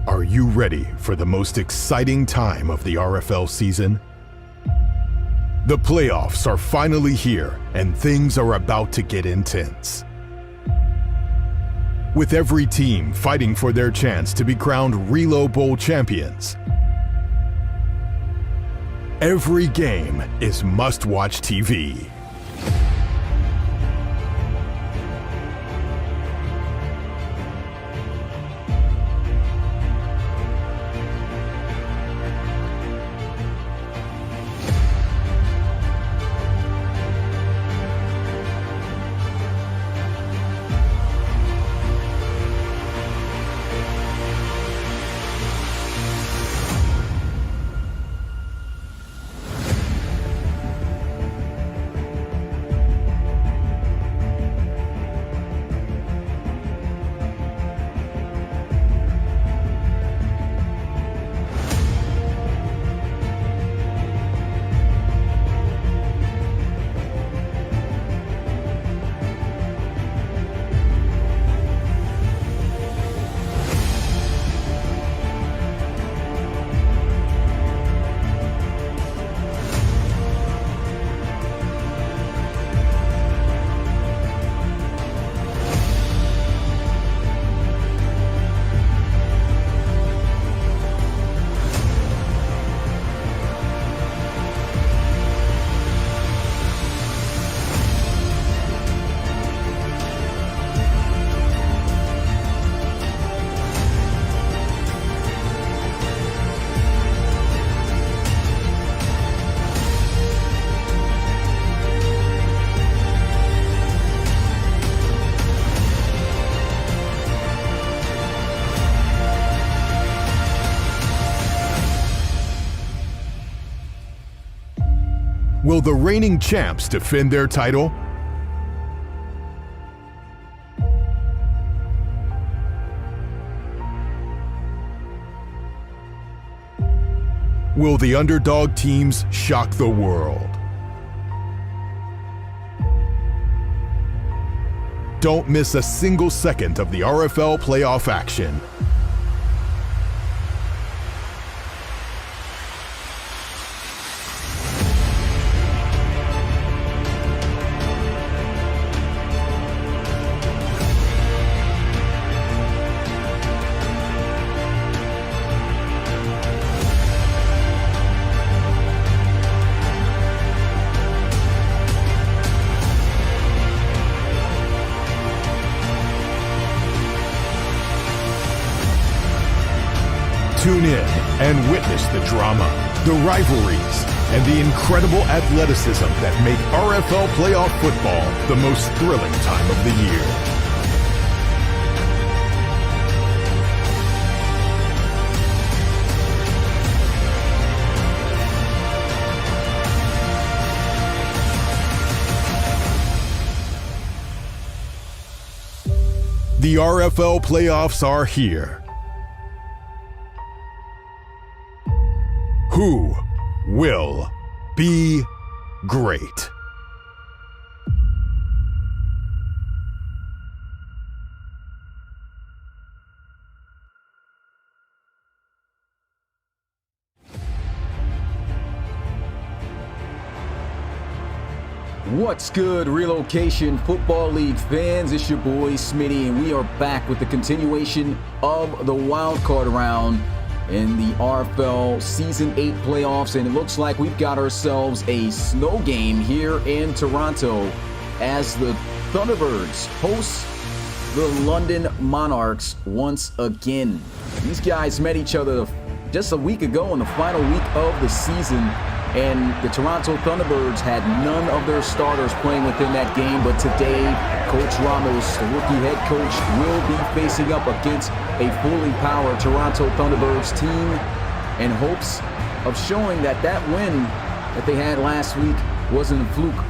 Are you ready for the most exciting time of the RFL season? The playoffs are finally here, and things are about to get intense. With every team fighting for their chance to be crowned Relo Bowl champions, every game is must-watch TV. Will the reigning champs defend their title? Will the underdog teams shock the world? Don't miss a single second of the RFL playoff action. Tune in and witness the drama, the rivalries, and the incredible athleticism that make RFL playoff football the most thrilling time of the year. The RFL playoffs are here. Who will be great? What's good, Relocation Football League fans? It's your boy Smitty, and we are back with the continuation of the wildcard round in the RFL Season 8 playoffs, and it looks like we've got ourselves a snow game here in Toronto as the Thunderbirds host the London Monarchs once again. These guys met each other just a week ago in the final week of the season, and the Toronto Thunderbirds had none of their starters playing within that game, but today Coach Ramos, the rookie head coach, will be facing up against a fully powered Toronto Thunderbirds team in hopes of showing that that win that they had last week wasn't a fluke,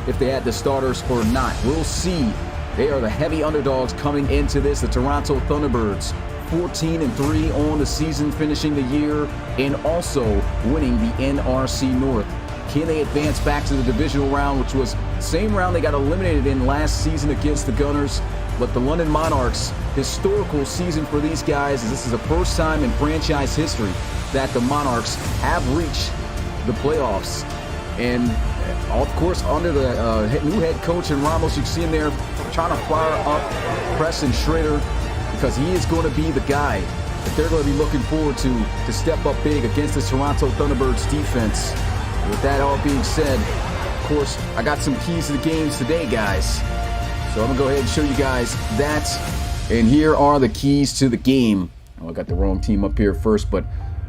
if they had the starters or not. We'll see. They are the heavy underdogs coming into this. The Toronto Thunderbirds 14-3 on the season, finishing the year and also winning the NRC North. Can they advance back to the divisional round, which was the same round they got eliminated in last season against the Gunners? But the London Monarchs, historical season for these guys, as this is the first time in franchise history that the Monarchs have reached the playoffs. And of course, under the new head coach in Ramos, you can see him there trying to fire up Preston Schrader, because he is going to be the guy that they're going to be looking forward to step up big against the Toronto Thunderbirds defense. With that all being said, of course, I got some keys to the games today, guys. So I'm going to go ahead and show you guys that. And here are the keys to the game. Oh, I got the wrong team up here first, but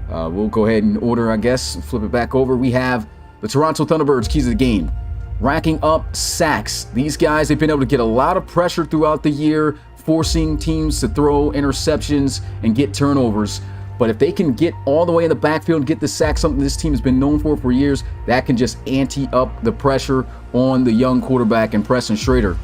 we'll go ahead and order, I guess, flip it back over. We have the Toronto Thunderbirds keys of the game. Racking up sacks. These guys, they've been able to get a lot of pressure throughout the year, forcing teams to throw interceptions and get turnovers. But if they can get all the way in the backfield and get the sack, something this team has been known for years, that can just ante up the pressure on the young quarterback and Preston Schrader.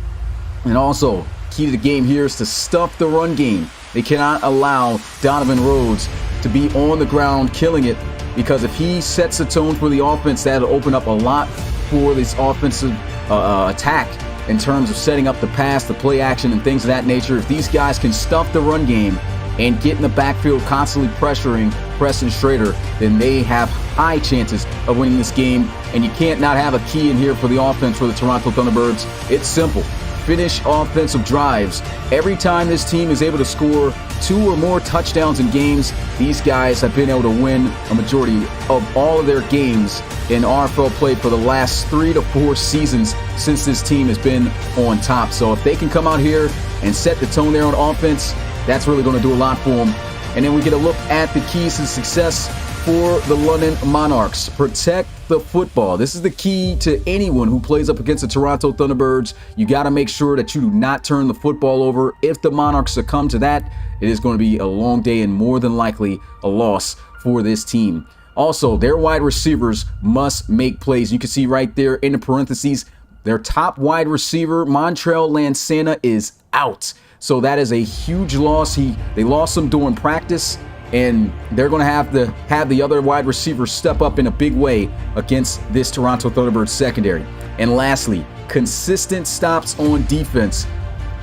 And also, key to the game here is to stuff the run game. They cannot allow Donovan Rhodes to be on the ground killing it, because if he sets the tone for the offense, that'll open up a lot for this offensive attack in terms of setting up the pass, the play action, and things of that nature. If these guys can stuff the run game and get in the backfield constantly pressuring Preston Schrader, then they have high chances of winning this game. And you can't not have a key in here for the offense for the Toronto Thunderbirds. It's simple. Finish offensive drives. Every time this team is able to score 2 or more touchdowns in games, these guys have been able to win a majority of all of their games in RFL play for the last 3 to 4 seasons since this team has been on top. So if they can come out here and set the tone there on offense, that's really going to do a lot for them. And then we get a look at the keys to success for the London Monarchs. Protect the football. This is the key to anyone who plays up against the Toronto Thunderbirds. You got to make sure that you do not turn the football over. If the Monarchs succumb to that, it is going to be a long day and more than likely a loss for this team. Also, their wide receivers must make plays. You can see right there in the parentheses, their top wide receiver, Montrell Lansana, is out. So that is a huge loss. They lost him during practice, and they're going to have the other wide receivers step up in a big way against this Toronto Thunderbirds secondary. And lastly, consistent stops on defense.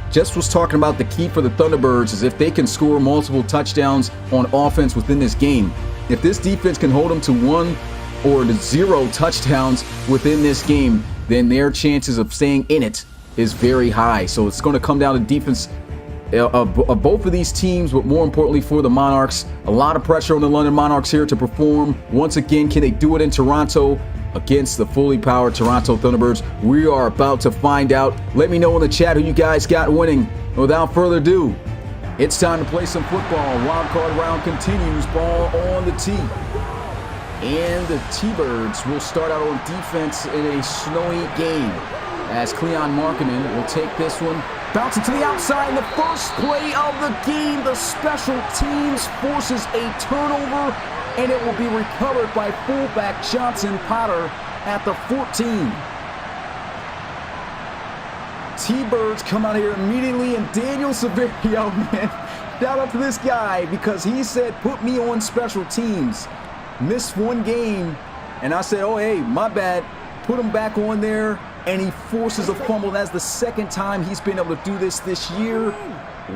Just was talking about the key for the Thunderbirds is if they can score multiple touchdowns on offense within this game. If this defense can hold them to 1 or to 0 touchdowns within this game, then their chances of staying in it is very high. So it's going to come down to defense of both of these teams, but more importantly for the Monarchs. A lot of pressure on the London Monarchs here to perform. Once again, can they do it in Toronto against the fully powered Toronto Thunderbirds? We are about to find out. Let me know in the chat who you guys got winning. Without further ado, it's time to play some football. Wildcard round continues. Ball on the tee. And the T-Birds will start out on defense in a snowy game, as Cleon Markkanen will take this one. Bouncing to the outside in the first play of the game. The special teams forces a turnover, and it will be recovered by fullback Johnson Potter at the 14. T-Birds come out here immediately, and Daniel Severio, man, shout out to this guy, because he said, put me on special teams. Missed one game, and I said, oh, hey, my bad. Put him back on there. And he forces a fumble. That's the second time he's been able to do this year.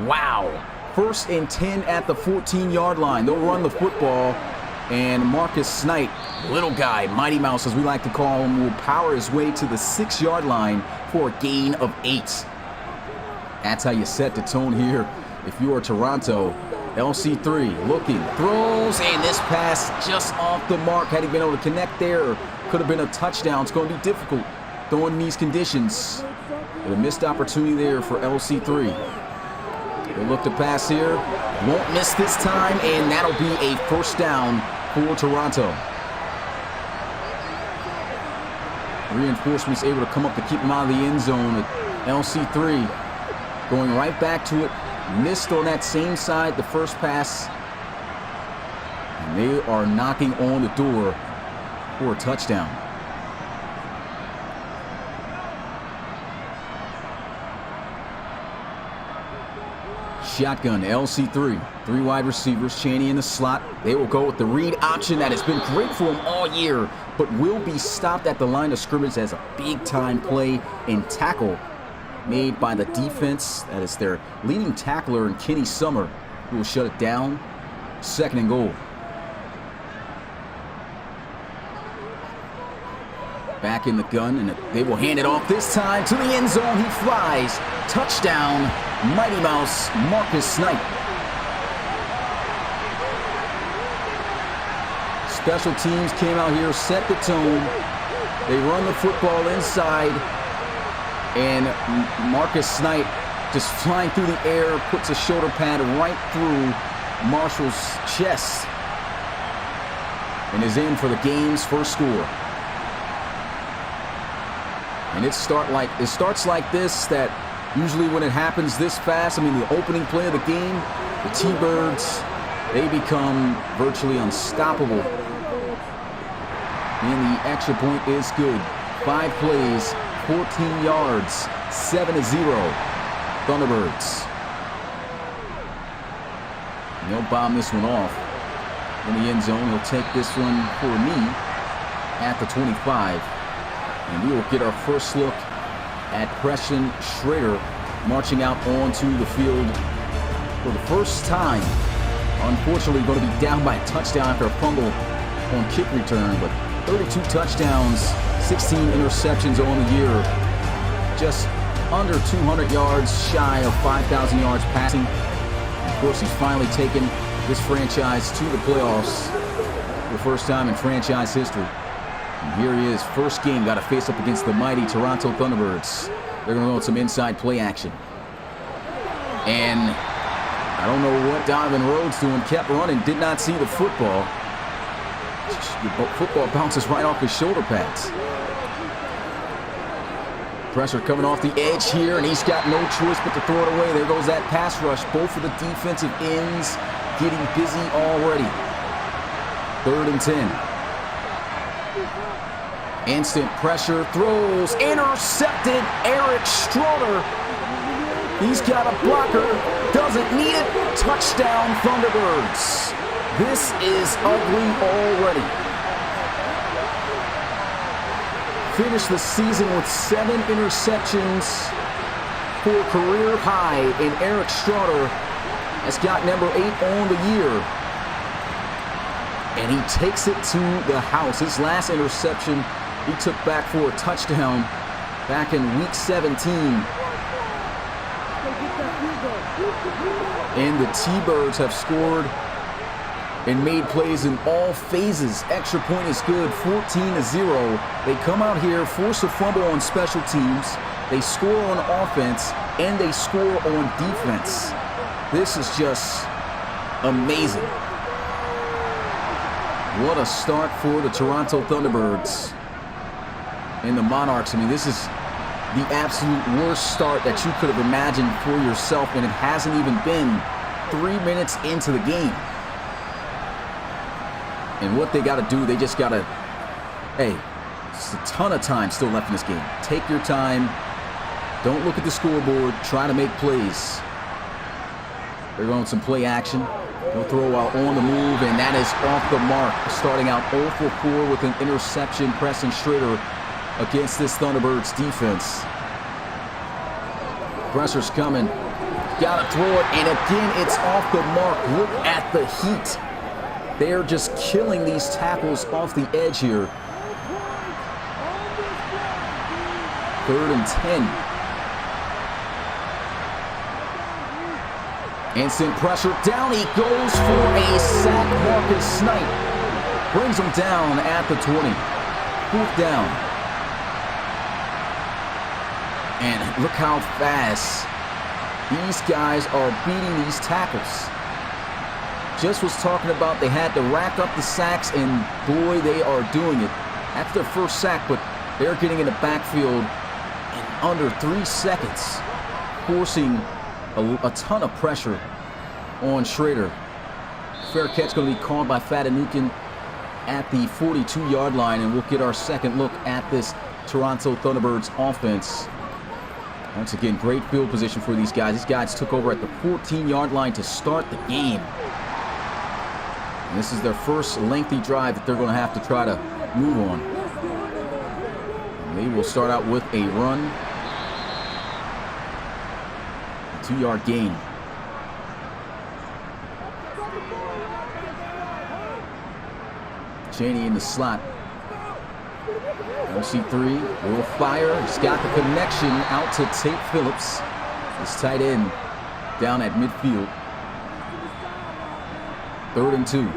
Wow. 1st and 10 at the 14-yard line. They'll run the football. And Marcus Snight, little guy, Mighty Mouse as we like to call him, will power his way to the 6-yard line for a gain of 8. That's how you set the tone here. If you are Toronto, LC3 looking, throws, and this pass just off the mark. Had he been able to connect there, could have been a touchdown. It's going to be difficult throwing in these conditions. But a missed opportunity there for LC3. They'll look to pass here. Won't miss this time, and that'll be a first down for Toronto. Reinforcements able to come up to keep him out of the end zone. LC3 going right back to it. Missed on that same side the first pass. And they are knocking on the door for a touchdown. Shotgun, LC3. 3 wide receivers, Chaney in the slot. They will go with the read option that has been great for him all year, but will be stopped at the line of scrimmage as a big-time play and tackle made by the defense. That is their leading tackler in Kenny Summer, who will shut it down. 2nd and goal. Back in the gun, and they will hand it off this time to the end zone. He flies. Touchdown, Mighty Mouse, Marcus Snipe. Special teams came out here, set the tone. They run the football inside, and Marcus Snipe just flying through the air, puts a shoulder pad right through Marshall's chest, and is in for the game's first score. And it starts like this, that usually when it happens this fast, I mean, the opening play of the game, the T-Birds, they become virtually unstoppable. And the extra point is good. 5 plays, 14 yards, 7-0, Thunderbirds. And they'll bomb this one off in the end zone. He'll take this one for a knee at the 25. And we will get our first look at Preston Schrader marching out onto the field for the first time. Unfortunately, going to be down by a touchdown after a fumble on kick return, but 32 touchdowns, 16 interceptions on the year. Just under 200 yards shy of 5,000 yards passing. Of course, he's finally taken this franchise to the playoffs for the first time in franchise history. And here he is, first game, got to face up against the mighty Toronto Thunderbirds. They're going to go with some inside play action. And I don't know what Donovan Rhodes doing, kept running, did not see the football. The football bounces right off his shoulder pads. Pressure coming off the edge here, and he's got no choice but to throw it away. There goes that pass rush. Both of the defensive ends getting busy already. 3rd and 10. Instant pressure, throws, intercepted. Eric Stroder. He's got a blocker, doesn't need it. Touchdown, Thunderbirds. This is ugly already. Finished the season with 7 interceptions for a career high, and Eric Stroder has got number 8 on the year. And he takes it to the house. His last interception he took back for a touchdown back in week 17. And the T-Birds have scored and made plays in all phases. Extra point is good, 14-0. They come out here, force a fumble on special teams. They score on offense, and they score on defense. This is just amazing. What a start for the Toronto Thunderbirds. And the Monarchs, I mean, this is the absolute worst start that you could have imagined for yourself, and it hasn't even been 3 minutes into the game. And what they got to do, they just got to, hey, there's a ton of time still left in this game. Take your time. Don't look at the scoreboard. Try to make plays. They're going with some play action. They'll throw out on the move, and that is off the mark. Starting out 0 for 4 with an interception. Preston Schrader against this Thunderbirds defense. Pressure's coming. Gotta throw it, and again, it's off the mark. Look at the heat. They're just killing these tackles off the edge here. 3rd and 10. Instant pressure. Down he goes for a sack. Marcus Snipe brings him down at the 20. 4th down. And look how fast these guys are beating these tackles. Just was talking about they had to rack up the sacks, and boy, they are doing it. That's their first sack, but they're getting in the backfield in under 3 seconds, forcing a ton of pressure on Schrader. Fair catch going to be called by Fadanukin at the 42-yard line, and we'll get our second look at this Toronto Thunderbirds offense. Once again, great field position for these guys. These guys took over at the 14-yard line to start the game. And this is their first lengthy drive that they're going to have to try to move on. And they will start out with a run. A 2-yard gain. Cheney in the slot. LC3 will fire. He's got the connection out to Tate Phillips. His tight end down at midfield. 3rd and 2.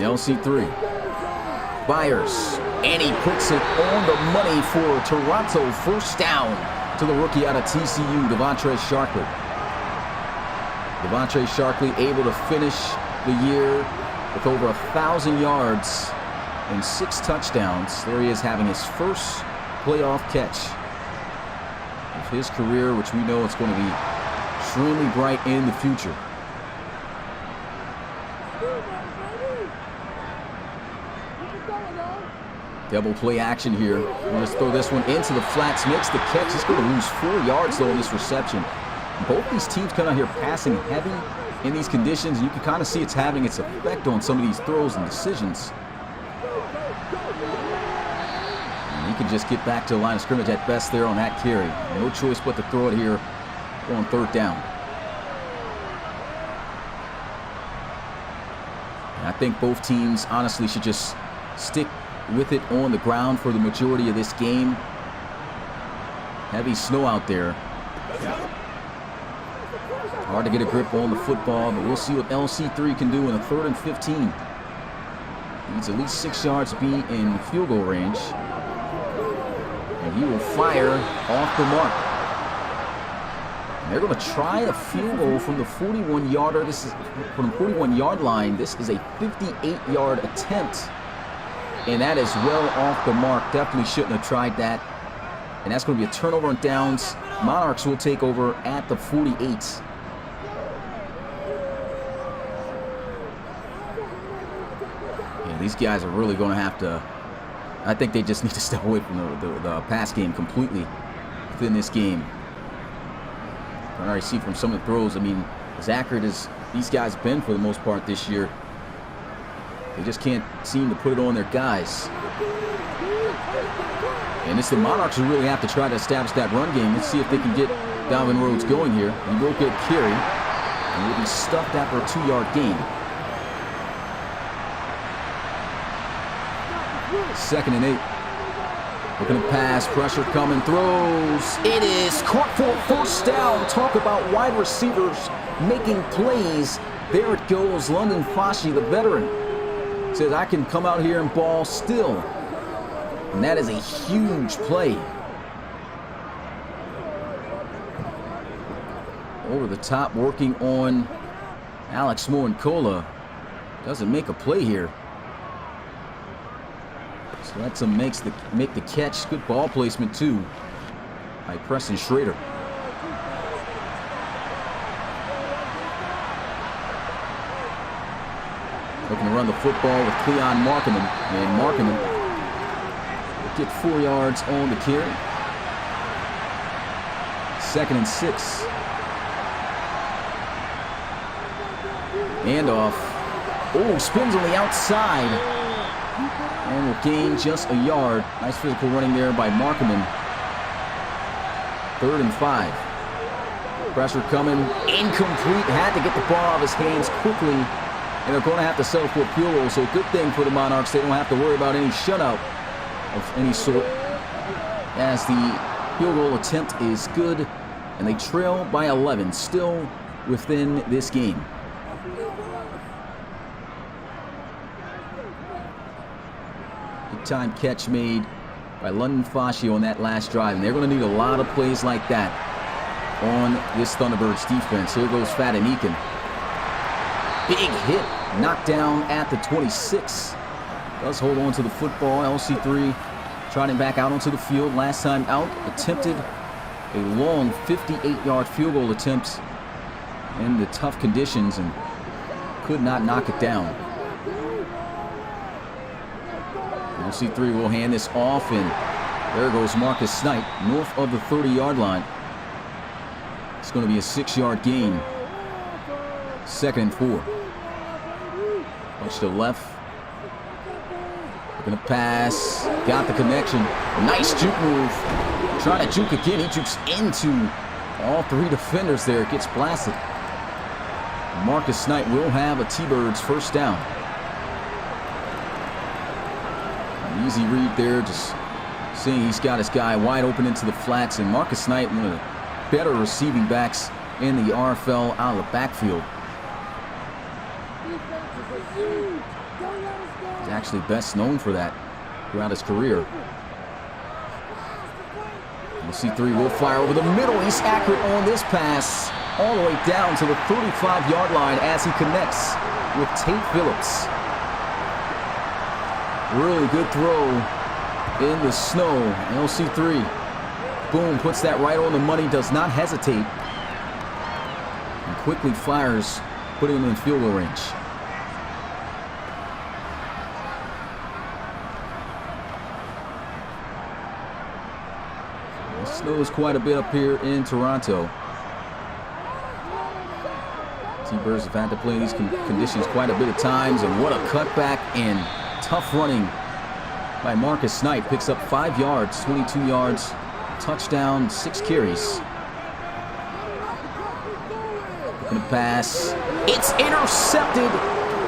LC3 fires, and he puts it on the money for Toronto. First down to the rookie out of TCU, Devontae Sharkley. Devontae Sharkley able to finish the year with over 1,000 yards and 6 touchdowns. There he is having his first playoff catch of his career, which we know it's going to be extremely bright in the future. Double play action here. We'll just throw this one into the flats, makes the catch. He's going to lose 4 yards though in this reception. Both these teams come out here passing heavy in these conditions. You can kind of see it's having its effect on some of these throws and decisions. And he can just get back to the line of scrimmage at best there on that carry. No choice but to throw it here on 3rd down. And I think both teams honestly should just stick with it on the ground for the majority of this game. Heavy snow out there. Hard to get a grip on the football, but we'll see what LC3 can do in a 3rd and 15. Needs at least 6 yards to be in field goal range. And he will fire off the mark. And they're going to try a field goal from the 41-yarder. This is from the 41-yard line. This is a 58-yard attempt. And that is well off the mark. Definitely shouldn't have tried that. And that's going to be a turnover on downs. Monarchs will take over at the 48. Yeah, these guys are really going to have to, I think they just need to step away from the pass game completely within this game. I can already see from some of the throws, I mean, as accurate as these guys have been for the most part this year, they just can't seem to put it on their guys. And it's the Monarchs who really have to try to establish that run game. Let's see if they can get Dalvin Rhodes going here. He will get a carry, and will be stuffed after a 2-yard gain. 2nd and 8. Looking to pass, pressure coming, throws. It is caught for a first down. Talk about wide receivers making plays. There it goes. London Foshee, the veteran, says, I can come out here and ball still. And that is a huge play. Over the top, working on Alex Morincola. Doesn't make a play here. So that's a make the catch. Good ball placement too by Preston Schrader. Looking to run the football with Cleon Markman. And Markman will get 4 yards on the carry. 2nd and 6. Handoff. Oh, spins on the outside. And will gain just a yard. Nice physical running there by Markman. 3rd and 5. Pressure coming. Incomplete. Had to get the ball out of his hands quickly. And they're going to have to settle for a field goal. So good thing for the Monarchs. They don't have to worry about any shutout of any sort, as the field goal attempt is good. And they trail by 11. Still within this game. Big time catch made by London Foshee on that last drive. And they're going to need a lot of plays like that on this Thunderbirds defense. Here goes Fatanekin. Big hit, knocked down at the 26. Does hold on to the football. LC3 trotting back out onto the field. Last time out, attempted a long 58-yard field goal attempt in the tough conditions and could not knock it down. LC3 will hand this off, and There goes Marcus Knight, north of the 30-yard line. It's going to be a 6-yard gain. 2nd and 4. Push to the left. Going to pass. Got the connection. Nice juke move. Trying to juke again. He jukes into all 3 defenders there. Gets blasted. Marcus Knight will have a T-Birds first down. An easy read there. Just seeing he's got his guy wide open into the flats. And Marcus Knight, one of the better receiving backs in the RFL out of the backfield. He's actually best known for that throughout his career. C3 will fire over the middle. He's accurate on this pass. All the way down to the 35-yard line as he connects with Tate Phillips. Really good throw in the snow. LC3, boom, puts that right on the money, does not hesitate. And quickly fires, putting him in field goal range. It snows quite a bit up here in Toronto. T-Birds have had to play in these conditions quite a bit of times, and what a cutback and tough running by Marcus Knight. Picks up 5 yards, 22 yards, touchdown, 6 carries. Looking to pass. It's intercepted.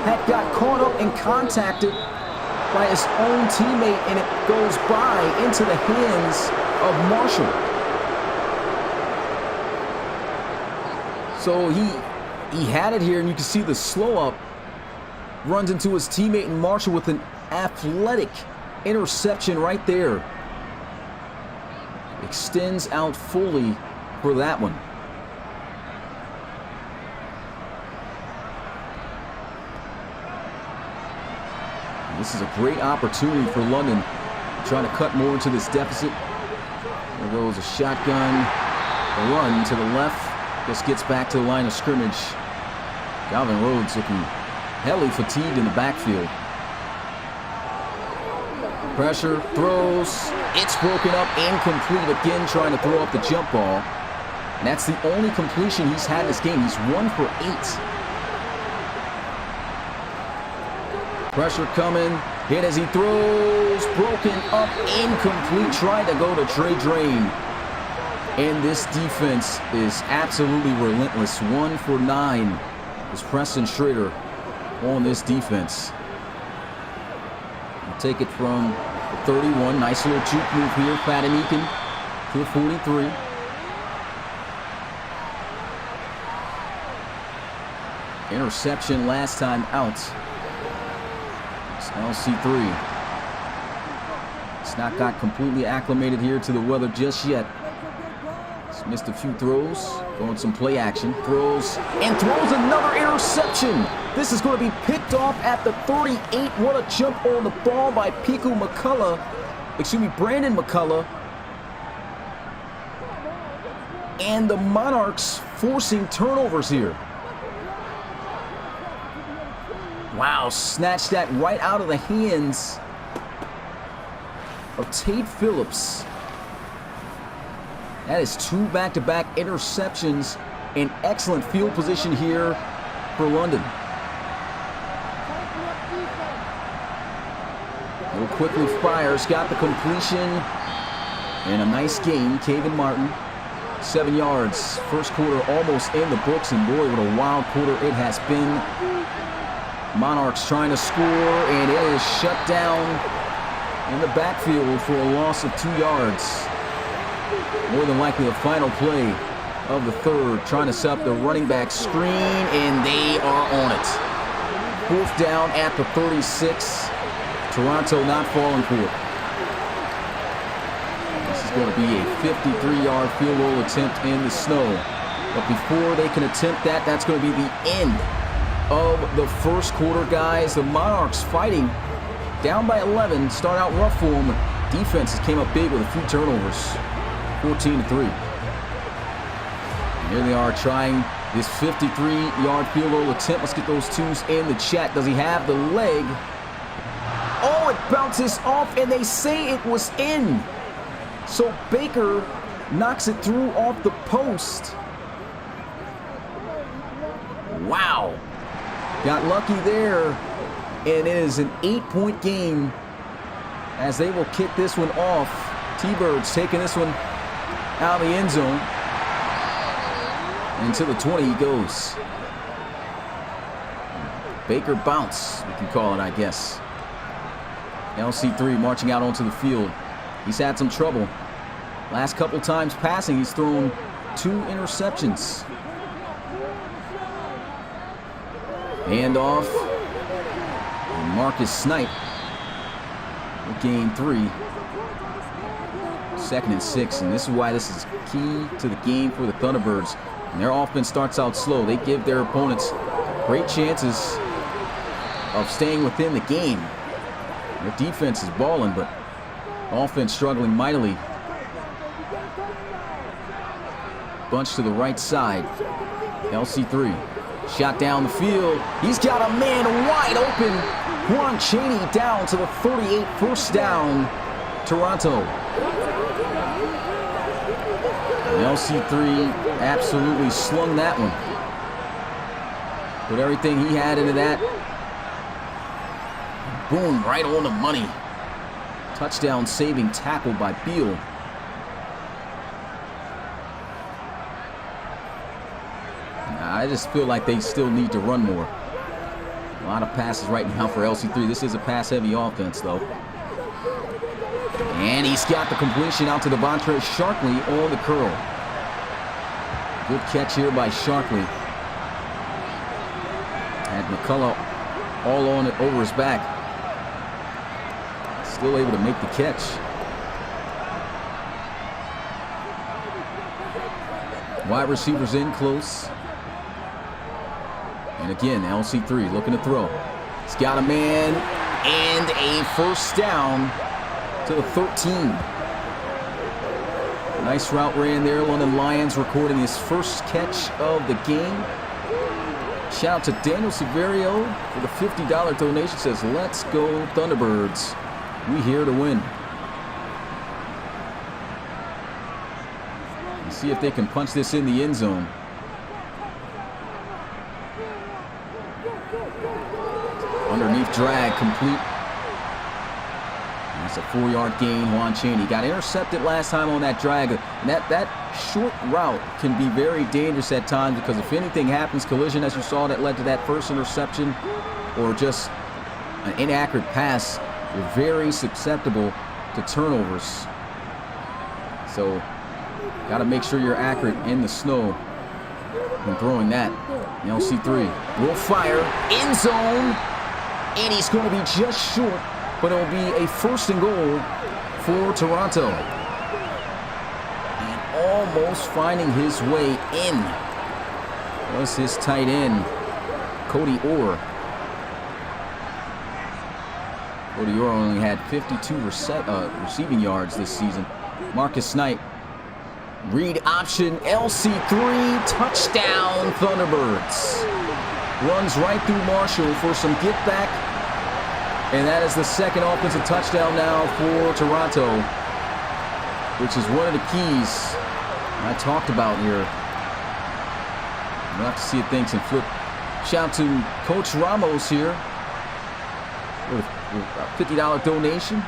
That got caught up and contacted by his own teammate, and it goes by into the hands of Marshall. So he had it here, and you can see the slow up. Runs into his teammate and Marshall with an athletic interception right there. Extends out fully for that one. And this is a great opportunity for London, trying to cut more into this deficit. There goes a shotgun, a run to the left. Just gets back to the line of scrimmage. Galvin Rhodes looking heavily fatigued in the backfield. Pressure, throws, it's broken up, incomplete again, trying to throw up the jump ball. And that's the only completion he's had this game. He's 1 for 8. Pressure coming, hit as he throws, broken up, incomplete, trying to go to Trey Drain. And this defense is absolutely relentless. 1 for 9 is Preston Schrader on this defense. We'll take it from the 31. Nice little juke move here. Patton Eakin to the 43. Interception last time out. It's LC3. It's not got completely acclimated here to the weather just yet. He's missed a few throws. Going some play action. Throws and throws another interception. This is going to be picked off at the 38. What a jump on the ball by Brandon McCullough. And the Monarchs forcing turnovers here. Wow, snatched that right out of the hands of Tate Phillips. That is 2 back-to-back interceptions and excellent field position here for London. Will quickly fires, got the completion, and a nice gain. Caven Martin, 7 yards. First quarter almost in the books, and boy, what a wild quarter it has been. Monarchs trying to score, and it is shut down in the backfield for a loss of 2 yards. More than likely the final play of the third, trying to set up the running back screen, and they are on it. 4th down at the 36. Toronto not falling for it. This is going to be a 53-yard field goal attempt in the snow. But before they can attempt that, that's going to be the end of the first quarter, guys. The Monarchs fighting down by 11, start out rough for them. Defenses came up big with a few turnovers, 14-3. Here they are trying this 53-yard field goal attempt. Let's get those twos in the chat. Does he have the leg? Oh, it bounces off, and they say it was in. So Baker knocks it through off the post. Wow. Got lucky there. And it is an 8-point game as they will kick this one off. T-Birds taking this one out of the end zone. Into the 20 he goes. Baker bounce, we can call it, I guess. LC3 marching out onto the field. He's had some trouble. Last couple times passing, he's thrown 2 interceptions. Handoff. And Marcus Snipe will gain 3. 2nd and 6, and this is why this is key to the game for the Thunderbirds. When their offense starts out slow, they give their opponents great chances of staying within the game. Their defense is balling, but offense struggling mightily. Bunch to the right side. LC3 shot down the field. He's got a man wide open. Juan Chaney down to the 38, first down, Toronto. And LC3 absolutely slung that one. Put everything he had into that. Boom, right on the money. Touchdown saving tackle by Beal. I just feel like they still need to run more. A lot of passes right now for LC3. This is a pass-heavy offense, though. And he's got the completion out to Devontre Sharkley on the curl. Good catch here by Sharkley. Had McCullough all on it over his back. Still able to make the catch. Wide receivers in close. And again, LC3 looking to throw. He's got a man and a first down to the 13. Nice route ran there. London Lions recording his first catch of the game. Shout out to Daniel Severio for the $50 donation. Says, let's go Thunderbirds. We here to win. Let's see if they can punch this in the end zone. Underneath drag, complete. That's a 4-yard gain. Juan Chaney got intercepted last time on that drag. And that short route can be very dangerous at times because if anything happens, collision as you saw that led to that first interception or just an inaccurate pass, you're very susceptible to turnovers. So got to make sure you're accurate in the snow when throwing that. LC3 will fire, end zone, and he's going to be just short, but it'll be a 1st and goal for Toronto. And almost finding his way in was his tight end, Cody Orr. Cody Orr only had 52 receiving yards this season. Marcus Snipe, read option, LC3, touchdown Thunderbirds. Runs right through Marshall for some get back. And that is the 2nd offensive touchdown now for Toronto, which is one of the keys I talked about here. We'll have to see if things can flip. Shout out to Coach Ramos here with a $50 donation.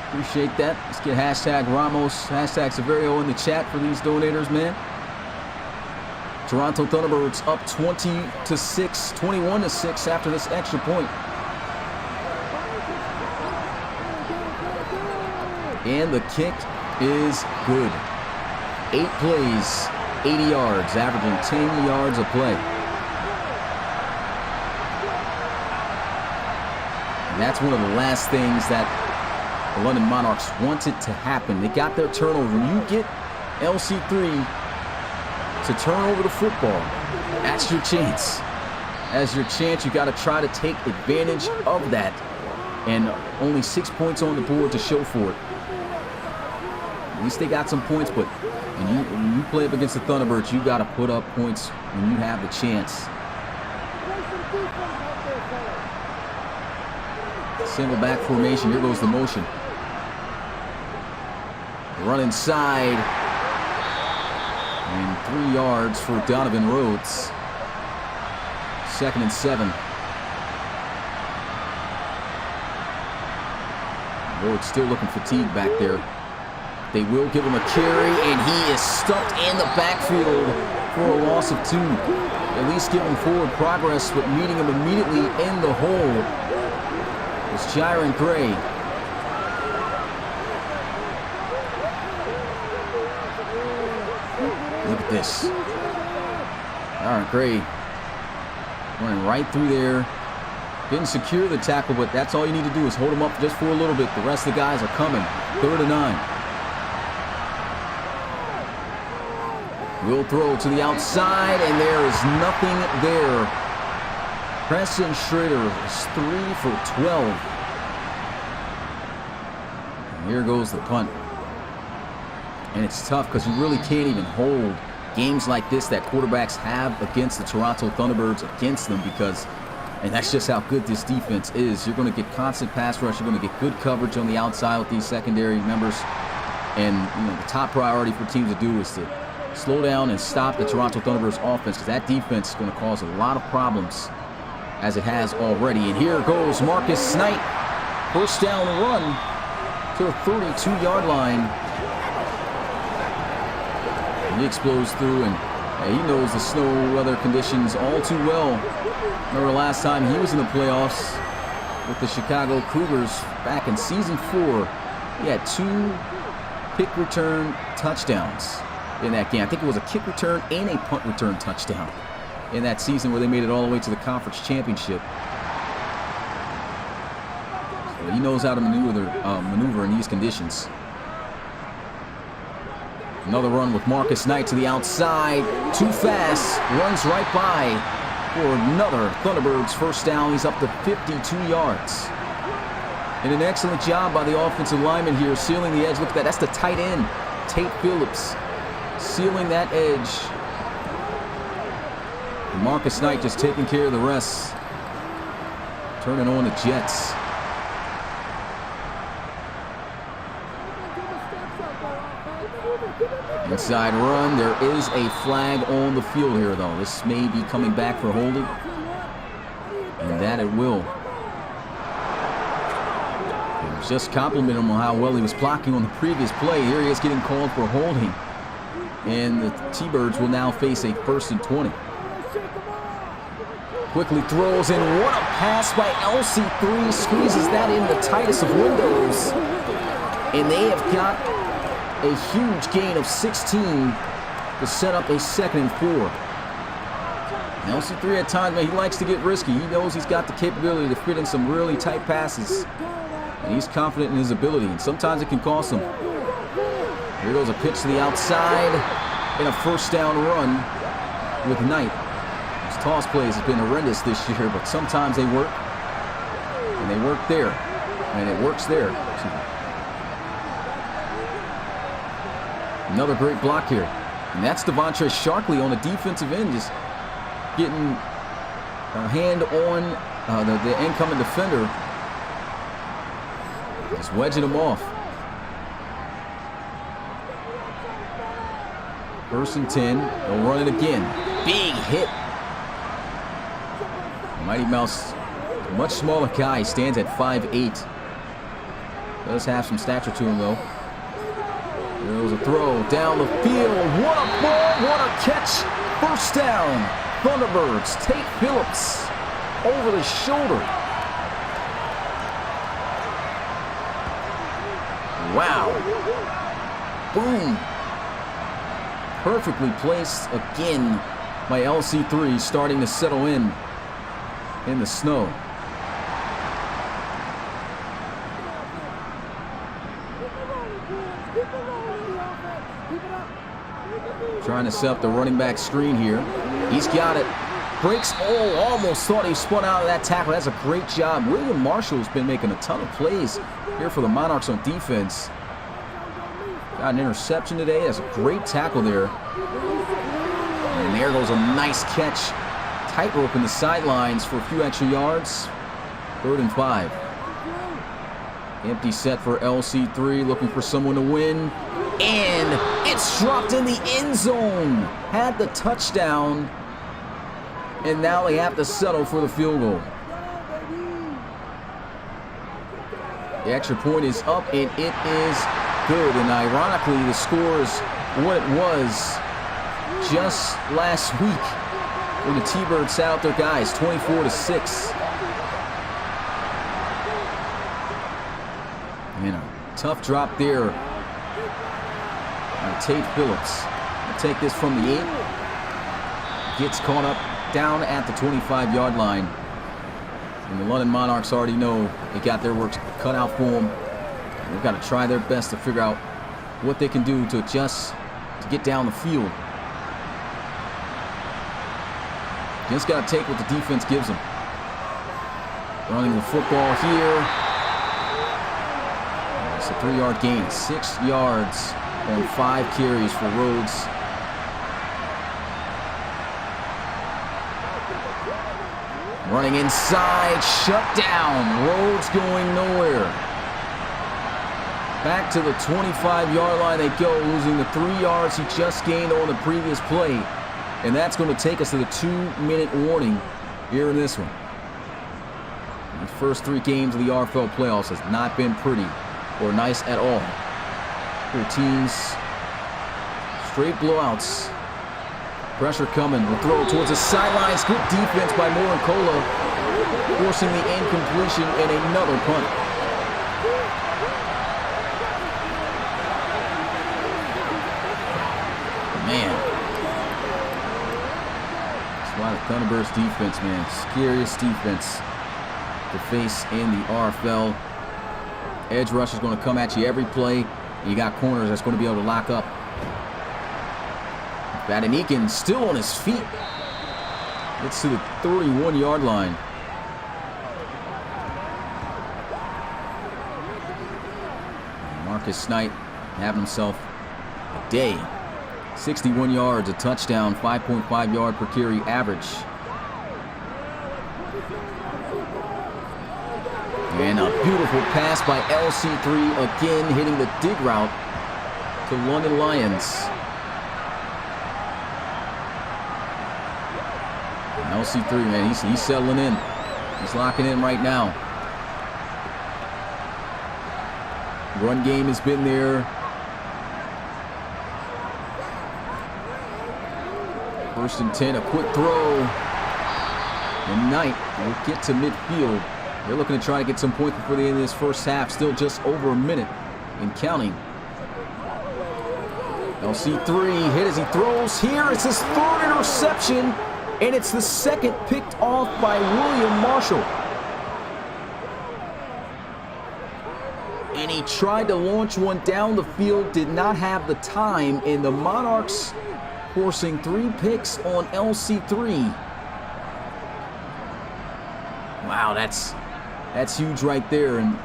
Appreciate that. Let's get hashtag Ramos, hashtag Severio in the chat for these donators, man. Toronto Thunderbirds up 20-6, 21-6 after this extra point. And the kick is good. 8 plays, 80 yards, averaging 10 yards a play. And that's one of the last things that the London Monarchs wanted to happen. They got their turnover. When you get LC3 to turn over the football, that's your chance. As your chance, you got to try to take advantage of that. And only 6 points on the board to show for it. At least they got some points, but when you play up against the Thunderbirds, you got to put up points when you have the chance. Single back formation. Here goes the motion. Run inside. And 3 yards for Donovan Rhodes. 2nd and 7. Rhodes still looking fatigued back there. They will give him a carry, and he is stuffed in the backfield for a loss of 2. At least give him forward progress, but meeting him immediately in the hole is Jaron Gray. Look at this. Jaron Gray running right through there. Didn't secure the tackle, but that's all you need to do is hold him up just for a little bit. The rest of the guys are coming. 3rd and 9. Will throw to the outside, and there is nothing there. Preston Schrader is 3 for 12. And here goes the punt. And it's tough because you really can't even hold games like this that quarterbacks have against the Toronto Thunderbirds against them because, and that's just how good this defense is. You're going to get constant pass rush. You're going to get good coverage on the outside with these secondary members. And the top priority for teams to do is to slow down and stop the Toronto Thunderbirds offense because that defense is going to cause a lot of problems as it has already. And here goes Marcus Knight. 1st down run to the 32-yard line. And he explodes through, and he knows the snow weather conditions all too well. Remember last time he was in the playoffs with the Chicago Cougars back in season 4. He had 2 kick return touchdowns in that game. I think it was a kick return and a punt return touchdown in that season where they made it all the way to the conference championship. So he knows how to maneuver in these conditions. Another run with Marcus Knight to the outside. Too fast. Runs right by for another Thunderbirds 1st down. He's up to 52 yards. And an excellent job by the offensive lineman here, sealing the edge. Look at that. That's the tight end, Tate Phillips, sealing that edge. And Marcus Knight just taking care of the rest. Turning on the Jets. Inside run. There is a flag on the field here, though. This may be coming back for holding. And that it will. Just complimented him on how well he was blocking on the previous play. Here he is getting called for holding. And the T-Birds will now face a 1st and 20. Quickly throws, and what a pass by LC3. Squeezes that in the tightest of windows. And they have got a huge gain of 16 to set up a 2nd and 4. And LC3 at times, man, he likes to get risky. He knows he's got the capability to fit in some really tight passes. And he's confident in his ability, and sometimes it can cost him. Here goes a pitch to the outside, and a 1st down run with Knight. His toss plays have been horrendous this year, but sometimes they work, and they work there, and it works there. Another great block here, and that's Devontre Sharkley on the defensive end, just getting a hand on the incoming defender. Just wedging him off. 1st and 10. They'll run it again. Big hit. Mighty Mouse, a much smaller guy, stands at 5'8". Does have some stature to him, though. There's a throw down the field. What a ball, what a catch. 1st down. Thunderbirds. Tate Phillips over the shoulder. Wow. Boom. Perfectly placed again by LC3, starting to settle in the snow. Trying to set up the running back screen here. He's got it. Breaks. Oh, almost thought he spun out of that tackle. That's a great job. William Marshall's been making a ton of plays here for the Monarchs on defense. Got an interception today. That's a great tackle there. And there goes a nice catch. Tightrope in the sidelines for a few extra yards. 3rd and 5. Empty set for LC3, looking for someone to win. And it's dropped in the end zone. Had the touchdown. And now they have to settle for the field goal. The extra point is up, and it is good. And ironically, the score is what it was just last week when the T-Birds sat out their guys, 24-6. And a tough drop there by Tate Phillips. He'll take this from the 8. Gets caught up down at the 25-yard line. And the London Monarchs already know they got their work cut out for them. They've got to try their best to figure out what they can do to adjust to get down the field. Just got to take what the defense gives them. Running the football here. It's a 3-yard gain. 6 yards on 5 carries for Rhodes. Running inside, shut down. Rhodes going nowhere. Back to the 25-yard line they go, losing the 3 yards he just gained on the previous play. And that's going to take us to the 2-minute warning here in this one. The first 3 games of the RFL playoffs has not been pretty or nice at all. Their teams, straight blowouts. Pressure coming. Will throw towards the sidelines. Good defense by Morincola, forcing the incompletion and another punt. Man. That's why the Thunderbirds defense, man. Scariest defense to face in the RFL. Edge rush is going to come at you every play. You got corners that's going to be able to lock up. Badanikin still on his feet. Gets to the 31-yard line. Marcus Knight having himself a day. 61 yards, a touchdown, 5.5 yard per carry average. And a beautiful pass by LC3, again hitting the dig route to London Lions. LC3, man, he's settling in. He's locking in right now. Run game has been there. First and 10, a quick throw. And Knight will get to midfield. They're looking to try to get some points before the end of this first half. Still just over a minute and counting. LC3 hit as he throws here. It's his 3rd interception. And it's the 2nd picked off by William Marshall. And he tried to launch one down the field, did not have the time, and the Monarchs forcing 3 picks on LC3. Wow, that's huge right there. And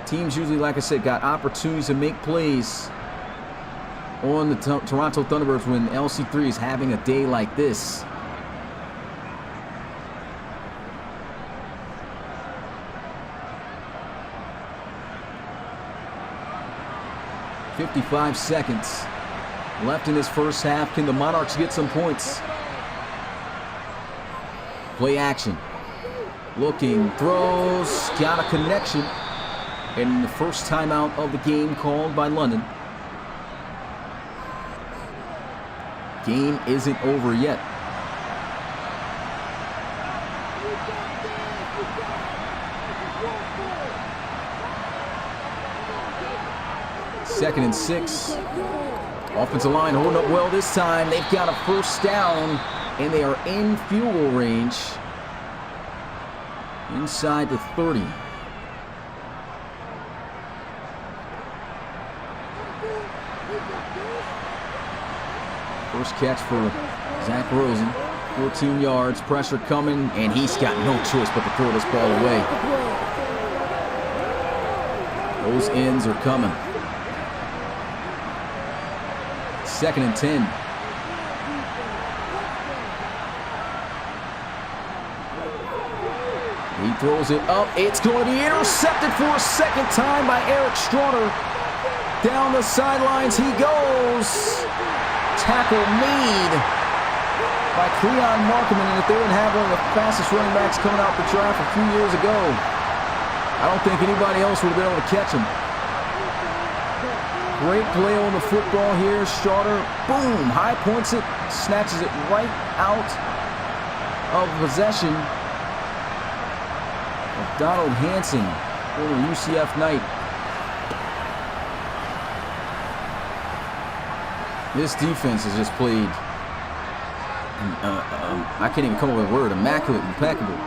teams usually, like I said, got opportunities to make plays on the Toronto Thunderbirds when LC3 is having a day like this. 55 seconds left in this first half. Can the Monarchs get some points? Play action. Looking, throws, got a connection. And the first timeout of the game called by London. Game isn't over yet. Second and 6. Offensive line holding up well this time. They've got a first down, and they are in field goal range. Inside the 30. First catch for Zach Rosen. 14 yards, pressure coming, and he's got no choice but to throw this ball away. Those ends are coming. Second and 10. He throws it up. It's going to be intercepted for a second time by Eric Straughter. Down the sidelines he goes. Tackle made by Cleon Markman. And if they didn't have one of the fastest running backs coming out the draft a few years ago, I don't think anybody else would have been able to catch him. Great play on the football here. Straughter, boom, high points it, snatches it right out of possession of Donald Hanson, former UCF Knight. This defense has just played, I can't even come up with a word, immaculate, impeccable,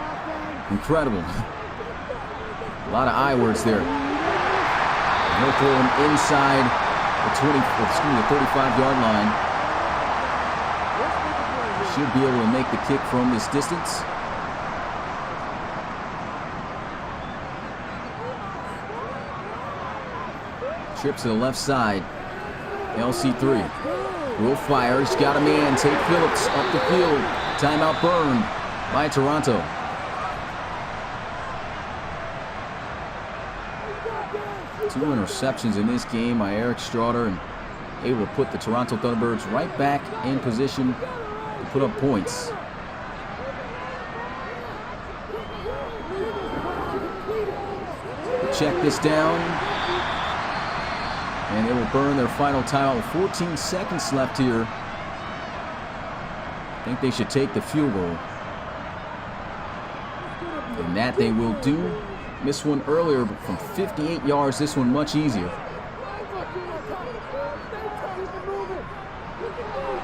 incredible. A lot of I words there. He'll throw him inside the 35-yard line. Should be able to make the kick from this distance. Trips to the left side. LC3 will fire. He's got a man. Tate Phillips up the field. Timeout burned by Toronto. Two interceptions in this game by Eric Straughter, and able to put the Toronto Thunderbirds right back in position to put up points. Check this down, and they will burn their final timeout. 14 seconds left here. I think they should take the field goal, and that they will do. Missed one earlier, but from 58 yards, this one much easier.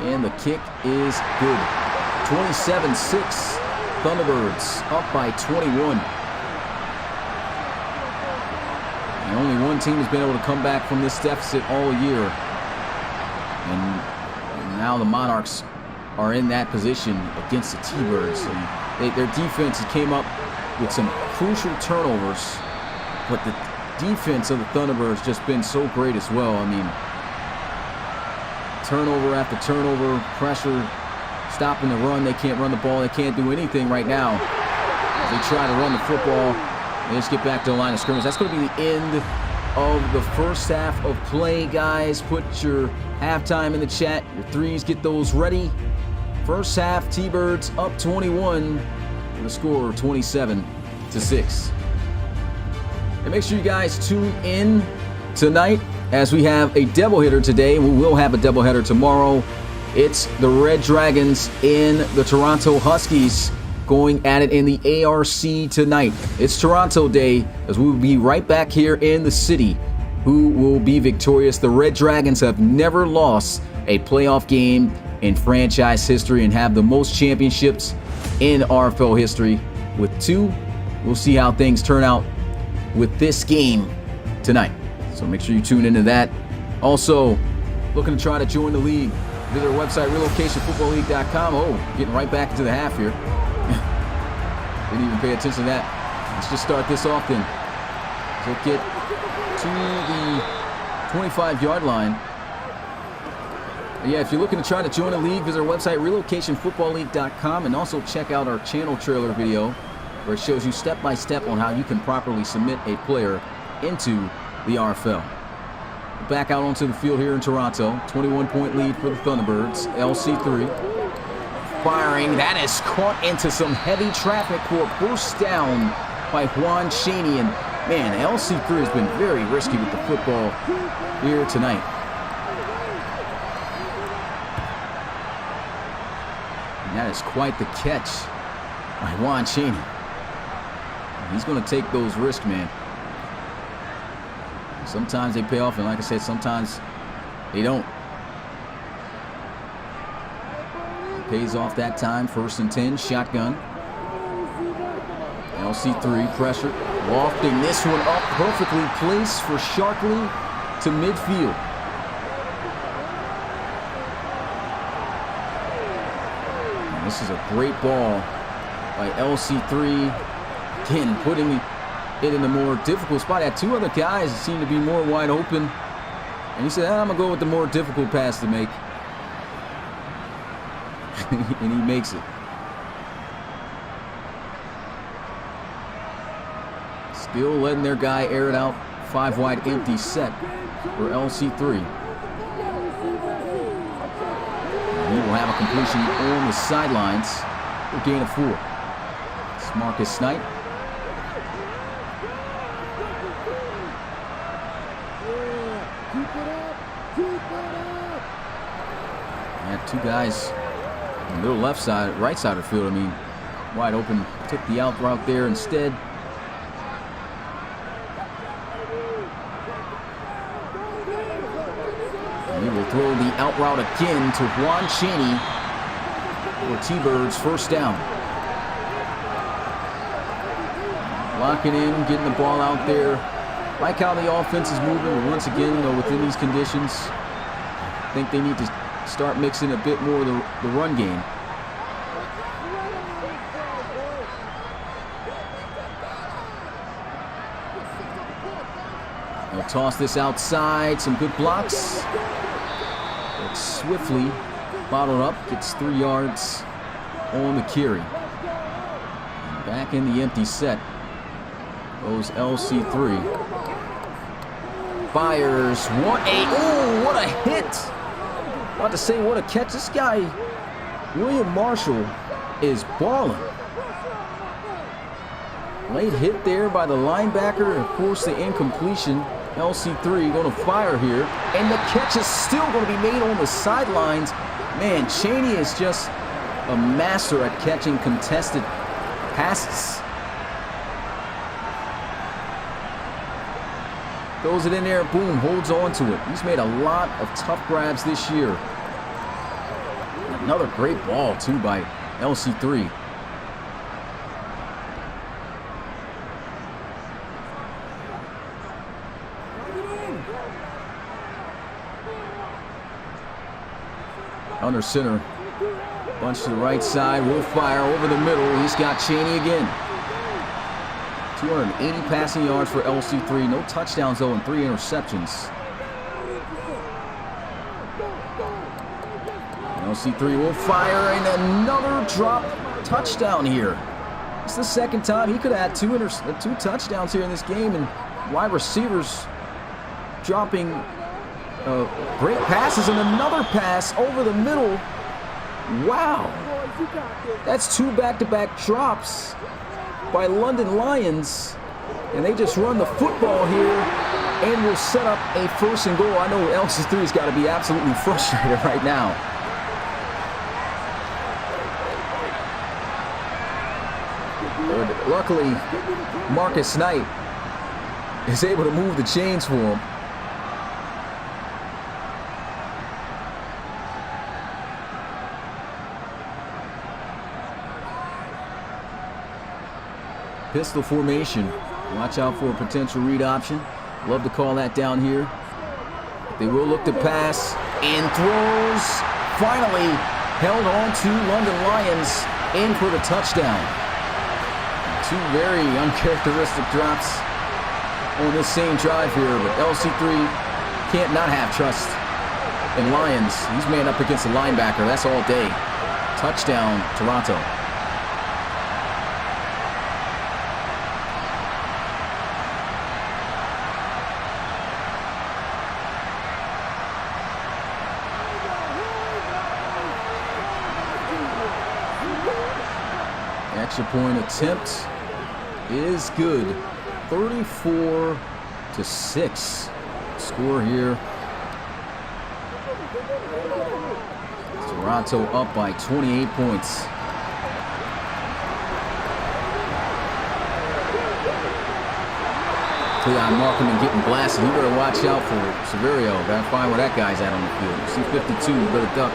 And the kick is good. 27-6. Thunderbirds up by 21. And only one team has been able to come back from this deficit all year. And now the Monarchs are in that position against the T-Birds. And their defense came up with some crucial turnovers, but the defense of the Thunderbirds just been so great as well. I mean, turnover after turnover, pressure, stopping the run. They can't run the ball. They can't do anything right now. They try to run the football. They just get back to the line of scrimmage. That's going to be the end of the first half of play, guys. Put your halftime in the chat. Your threes, get those ready. First half, T-Birds up 21. The score 27-6. And make sure you guys tune in tonight as we have a doubleheader today. We will have a doubleheader tomorrow. It's the Red Dragons in the Toronto Huskies going at it in the ARC tonight. It's Toronto Day, as we will be right back here in the city. Who will be victorious? The Red Dragons have never lost a playoff game in franchise history and have the most championships in RFL history with 2. We'll see how things turn out with this game tonight. So make sure you tune into that. Also, looking to try to join the league, visit our website, relocationfootballleague.com. Oh, getting right back into the half here. Didn't even pay attention to that. Let's just start this off then. So get to the 25-yard line. Yeah, if you're looking to try to join a league, visit our website, relocationfootballleague.com, and also check out our channel trailer video where it shows you step-by-step on how you can properly submit a player into the RFL. Back out onto the field here in Toronto. 21-point lead for the Thunderbirds. LC3 firing. That is caught into some heavy traffic for a first down by Juan Chaney. And man, LC3 has been very risky with the football here tonight. And that is quite the catch by Juan Chaney. He's going to take those risks, man. Sometimes they pay off, and like I said, sometimes they don't. It pays off that time. 1st and 10, shotgun. LC3 pressure, lofting this one up, perfectly placed for Sharkley to midfield. And this is a great ball by LC3. Again, putting it in a more difficult spot. Had 2 other guys that seemed to be more wide open. And he said, I'm going to go with the more difficult pass to make. And he makes it. Still letting their guy air it out. 5 wide empty set for LC3. He will have a completion on the sidelines for a gain of 4. It's Marcus Snipe. And 2 guys in the middle left side, right side of the field. I mean, wide open. Took the out route there instead. He will throw the out route again to Juan Cheney for T-Birds first down. Locking in, getting the ball out there. Like how the offense is moving. Once again, within these conditions, I think they need to start mixing a bit more of the run game. They'll toss this outside. Some good blocks. But swiftly bottled up. Gets 3 yards on the carry. And back in the empty set goes LC3. Fires. What a hit. About to say, what a catch. This guy, William Marshall, is balling. Late hit there by the linebacker. Of course, the incompletion. LC3 going to fire here. And the catch is still going to be made on the sidelines. Man, Cheney is just a master at catching contested passes. Throws it in there, boom, holds on to it. He's made a lot of tough grabs this year. Another great ball, too, by LC3. Under center, bunch to the right side, will fire over the middle. He's got Cheney again. 280 passing yards for LC3. No touchdowns, though, and 3 interceptions. LC3 will fire, and another drop touchdown here. It's the second time. He could have had 2 touchdowns here in this game, and wide receivers dropping great passes, and another pass over the middle. Wow. That's 2 back-to-back drops by London Lions, and they just run the football here and will set up a 1st and goal. I know LC3's got to be absolutely frustrated right now. But luckily, Marcus Snipe is able to move the chains for him. Pistol formation. Watch out for a potential read option. Love to call that down here. They will look to pass and throws. Finally held on to London Lions in for the touchdown. 2 very uncharacteristic drops on this same drive here, but LC3 can't not have trust in Lions. He's manned up against the linebacker. That's all day. Touchdown, Toronto. Extra point attempt is good. 34-6 score here. Toronto up by 28 points. Cleon Markham getting blasted. You better watch out for Severio. Gotta find where that guy's at on the field. C-52, you better duck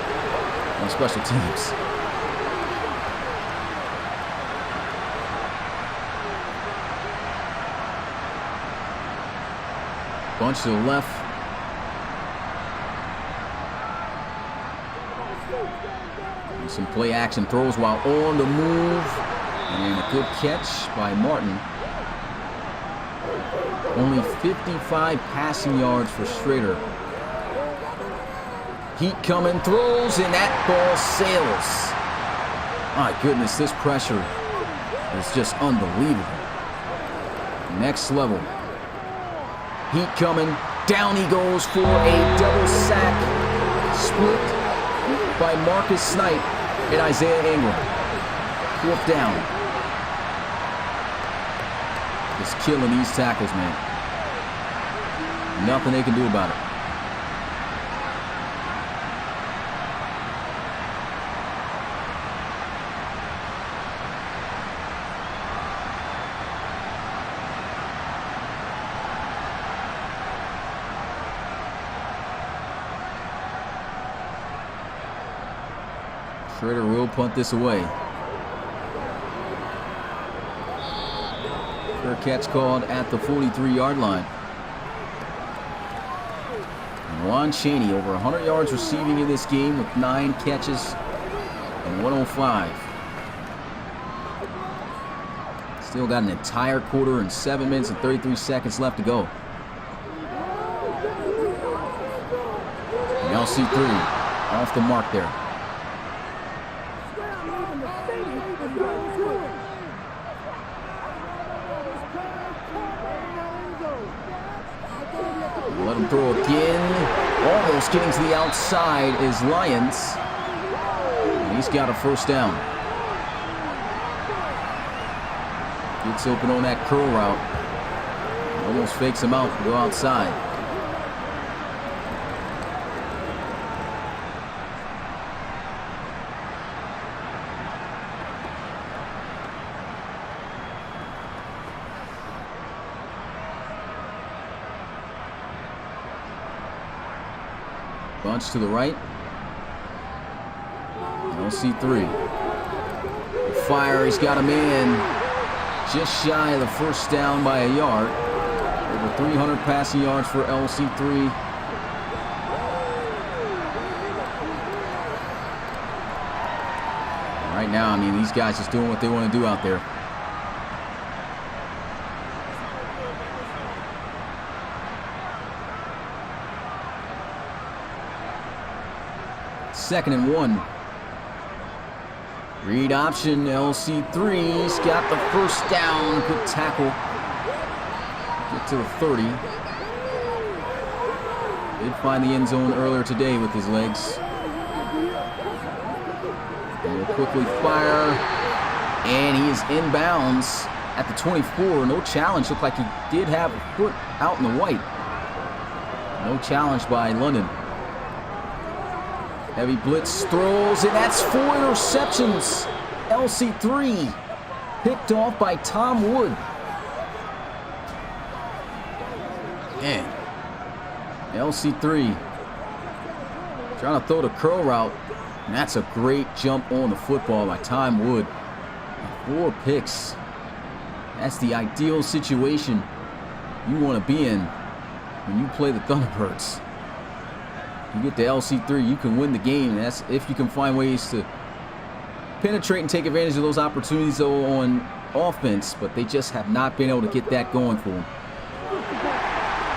on special teams. Bunch to the left. And some play action throws while on the move. And a good catch by Martin. Only 55 passing yards for Schrader. Heat coming, throws, and that ball sails. My goodness, this pressure is just unbelievable. Next level. Heat coming. Down he goes for a double sack. Split by Marcus Snipe and Isaiah Ingram. 4th down. Just killing these tackles, man. Nothing they can do about it. Schrader will punt this away. Fair catch called at the 43-yard line. Juan Chaney over 100 yards receiving in this game with 9 catches and 105. Still got an entire quarter and 7 minutes and 33 seconds left to go. And LC3 off the mark there. Let him throw again. Almost getting to the outside is Lyons. And he's got a 1st down. Gets open on that curl route. Almost fakes him out to go outside. Bunch to the right. LC3. The fire, he's got a man just shy of the 1st down by a yard. Over 300 passing yards for LC3. Right now, I mean, these guys just doing what they want to do out there. Second and 1. Read option. LC3's got the 1st down. Good tackle. Get to the 30. Did find the end zone earlier today with his legs. And will quickly fire. And he is inbounds at the 24. No challenge. Looked like he did have a foot out in the white. No challenge by London. Heavy blitz throws, and that's 4 interceptions. LC3 picked off by Tom Wood. Man, LC3 trying to throw the curl route, and that's a great jump on the football by Tom Wood. 4 picks. That's the ideal situation you want to be in when you play the Thunderbirds. You get to LC3, you can win the game. That's if you can find ways to penetrate and take advantage of those opportunities on offense, but they just have not been able to get that going for them.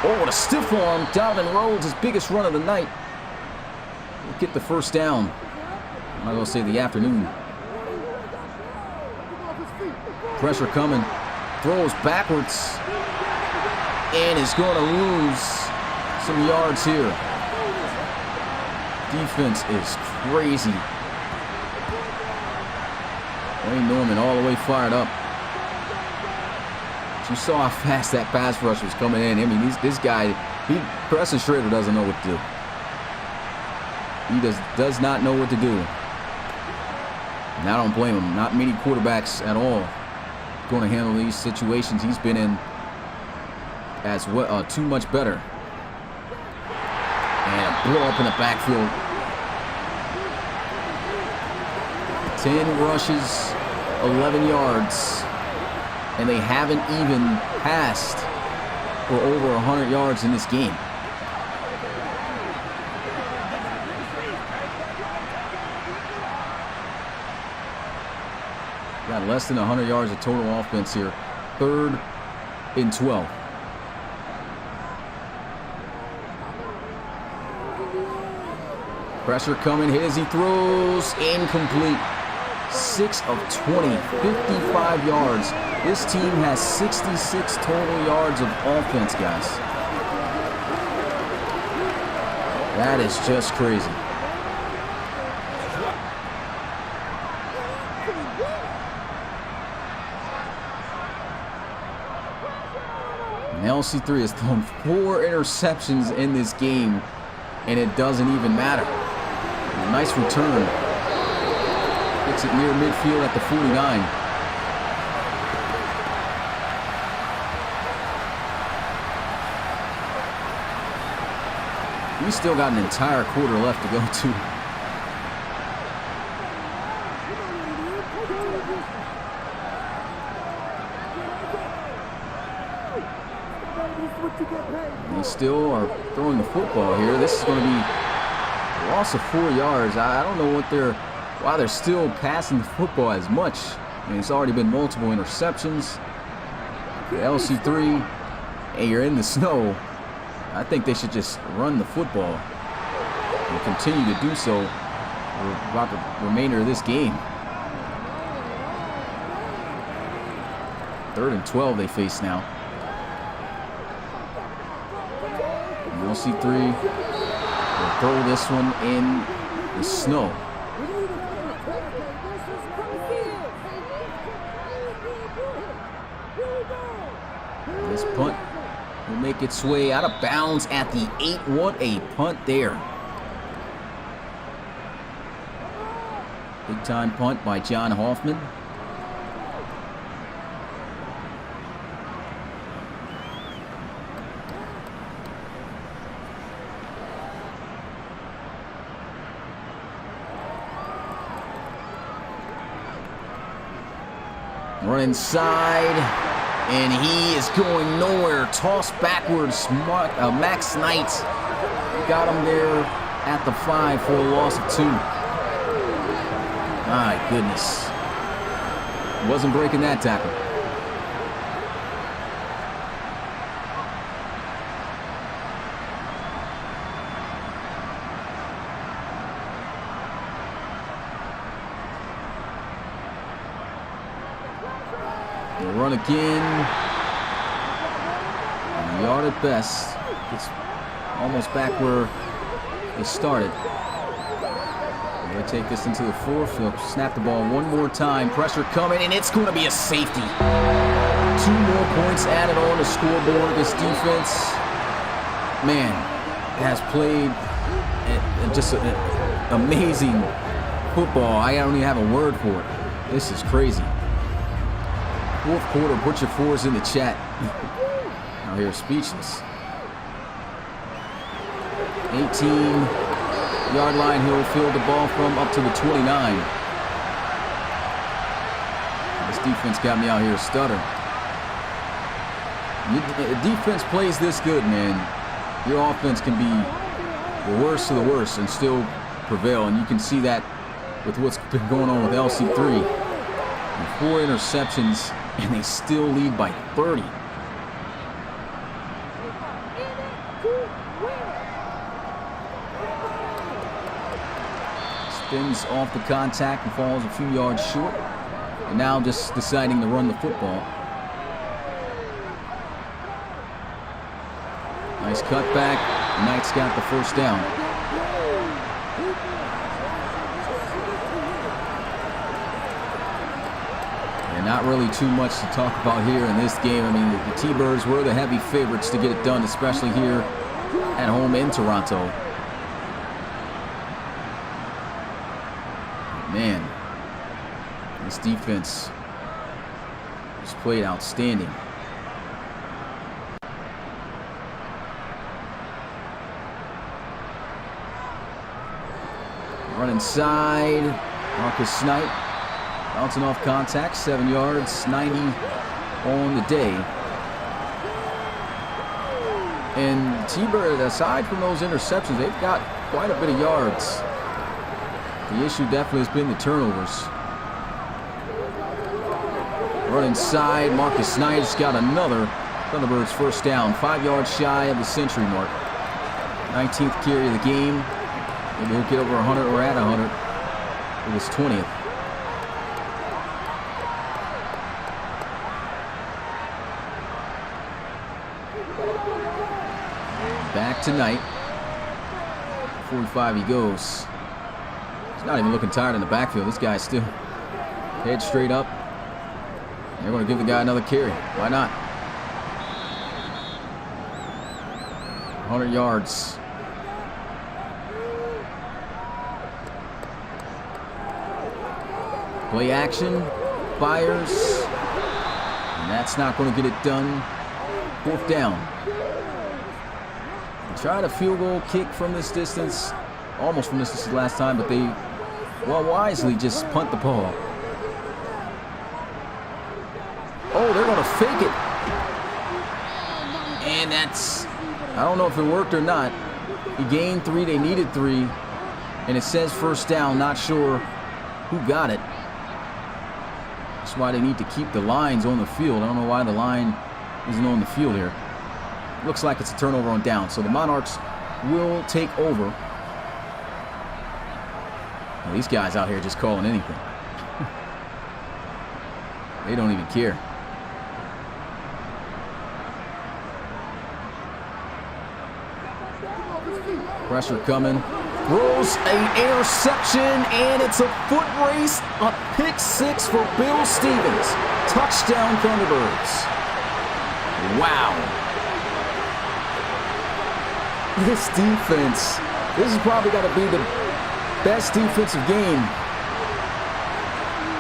Oh, what a stiff arm. Dalvin Rhodes, his biggest run of the night. We'll get the 1st down. I'm not going to say the afternoon. Pressure coming. Throws backwards. And is going to lose some yards here. Defense is crazy. Wayne Norman all the way fired up. But you saw how fast that pass rush was coming in. I mean, this guy, Preston Schrader doesn't know what to do. He does not know what to do. And I don't blame him. Not many quarterbacks at all going to handle these situations he's been in as well, too much better. And a blow up in the backfield. 10 rushes, 11 yards. And they haven't even passed for over 100 yards in this game. Got less than 100 yards of total offense here. 3rd and 12. Pressure coming, hit as he throws, incomplete. 6 of 20, 55 yards. This team has 66 total yards of offense, guys. That is just crazy. And LC3 has thrown 4 interceptions in this game, and it doesn't even matter. Nice return. Gets it near midfield at the 49. We still got an entire quarter left to go to. They still are throwing the football here. This is going to be a loss of 4 yards. I don't know why they're still passing the football as much. I mean, it's already been multiple interceptions. The LC3, and you're in the snow. I think they should just run the football and continue to do so throughout the remainder of this game. 3rd and 12 they face now. And LC3 will throw this one in the snow. This punt will make its way out of bounds at the 8. What a punt there. Big time punt by John Hoffman. Run inside. And he is going nowhere. Tossed backwards. Max Knight got him there at the 5 for a loss of 2. My goodness. Wasn't breaking that tackle. Run again. A yard at best. It's almost back where they started. They take this into the 4th. They'll snap the ball one more time. Pressure coming, and it's going to be a safety. 2 more points added on the scoreboard. This defense, man, has played just amazing football. I don't even have a word for it. This is crazy. 4th quarter, put your 4s in the chat. Out here, speechless. 18-yard line, he'll field the ball from up to the 29. This defense got me out here stuttering. The defense plays this good, man. Your offense can be the worst of the worst and still prevail, and you can see that with what's been going on with LC3. And 4 interceptions, and they still lead by 30. Spins off the contact and falls a few yards short. And now just deciding to run the football. Nice cutback. Knight's got the 1st down. And not really too much to talk about here in this game. I mean, the T-Birds were the heavy favorites to get it done, especially here at home in Toronto. Man, this defense has played outstanding. Run inside, Marcus Knight. Bouncing off contact, 7 yards, 90 on the day. And T-Bird, aside from those interceptions, they've got quite a bit of yards. The issue definitely has been the turnovers. Run inside, Marcus Knight's got another Thunderbirds 1st down, 5 yards shy of the century mark. 19th carry of the game. Maybe he'll get over 100 or at 100. It was 20th. back tonight. 45 he goes. He's not even looking tired in the backfield. This guy's still head straight up. They're going to give the guy another carry. Why not? 100 yards. Play action. Fires. And that's not going to get it done. 4th down. They tried a field goal kick from this distance. Almost from this distance last time, but they, well, wisely just punt the ball. Oh, they're going to fake it. And that's, I don't know if it worked or not. He gained 3, they needed 3. And it says 1st down, not sure who got it. That's why they need to keep the lines on the field. I don't know why the line isn't on the field here. Looks like it's a turnover on down. So the Monarchs will take over. Well, these guys out here just calling anything. They don't even care. Pressure coming. Throws an interception, and it's a foot race. A pick 6 for Bill Stevens. Touchdown Thunderbirds. Wow. This defense, this has probably got to be the best defensive game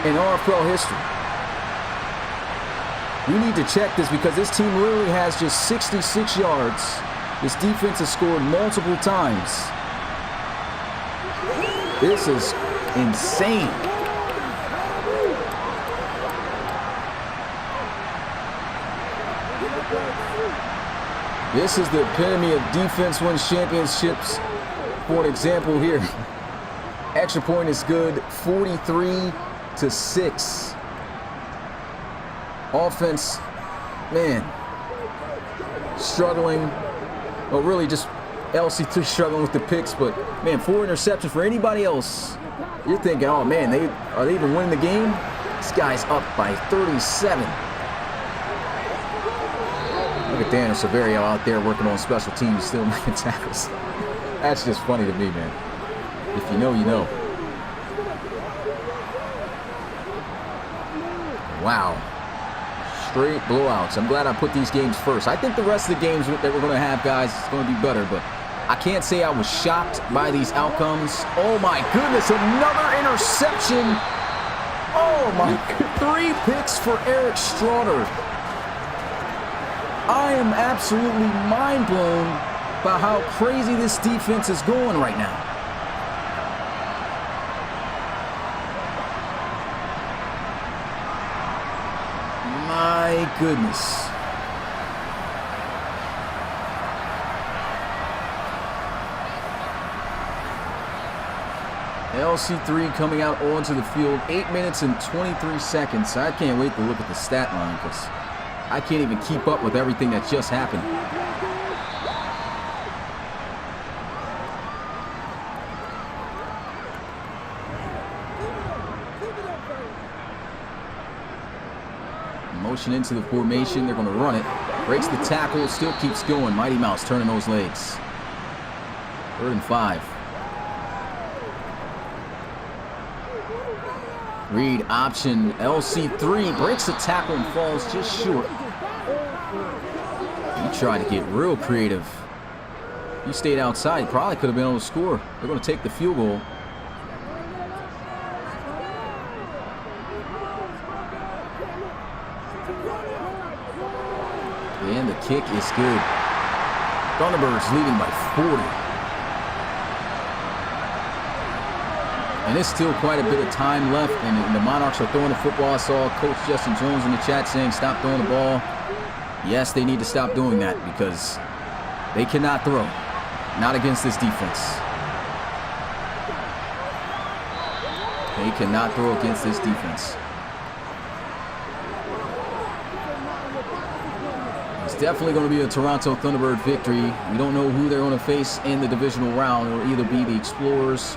in RFL history. We need to check this because this team literally has just 66 yards. This defense has scored multiple times. This is insane. This is the epitome of defense wins championships. For an example here, extra point is good, 43-6. Offense, man, struggling. Well, really just LC3 struggling with the picks, but man, 4 interceptions for anybody else. You're thinking, oh man, are they even winning the game? This guy's up by 37. Look at Daniel Severio out there working on special teams, still making tackles. That's just funny to me, man. If you know, you know. Wow. Straight blowouts. I'm glad I put these games first. I think the rest of the games that we're going to have, guys, is going to be better, but I can't say I was shocked by these outcomes. Oh my goodness, another interception. Oh my, 3 picks for Eric Straughter. I am absolutely mind blown by how crazy this defense is going right now. My goodness. LC3 coming out onto the field, 8 minutes and 23 seconds. I can't wait to look at the stat line because I can't even keep up with everything that just happened. Motion into the formation. They're going to run it. Breaks the tackle. Still keeps going. Mighty Mouse turning those legs. 3rd and 5. Read option. LC3 breaks the tackle and falls just short. He tried to get real creative. He stayed outside. He probably could have been able to score. They're going to take the field goal. And the kick is good. Thunderbirds leading by 40. And there's still quite a bit of time left, and the Monarchs are throwing the football. I saw Coach Justin Jones in the chat saying stop throwing the ball. Yes, they need to stop doing that because they cannot throw. Not against this defense. They cannot throw against this defense. It's definitely going to be a Toronto Thunderbird victory. We don't know who they're going to face in the divisional round. It'll either be the Explorers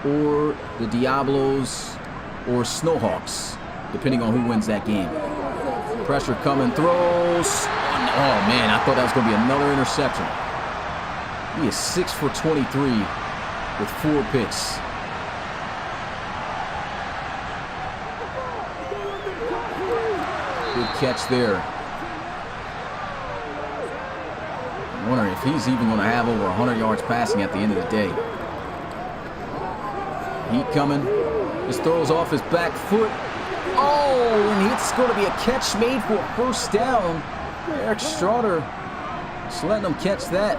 or the Diablos or Snowhawks, depending on who wins that game. Pressure coming, throws. Oh man, I thought that was going to be another interception. He is 6 for 23 with 4 picks. Good catch there. I'm wondering if he's even going to have over 100 yards passing at the end of the day. Heat coming. Just throws off his back foot. Oh, and it's going to be a catch made for a first down. Eric Straughter just letting him catch that.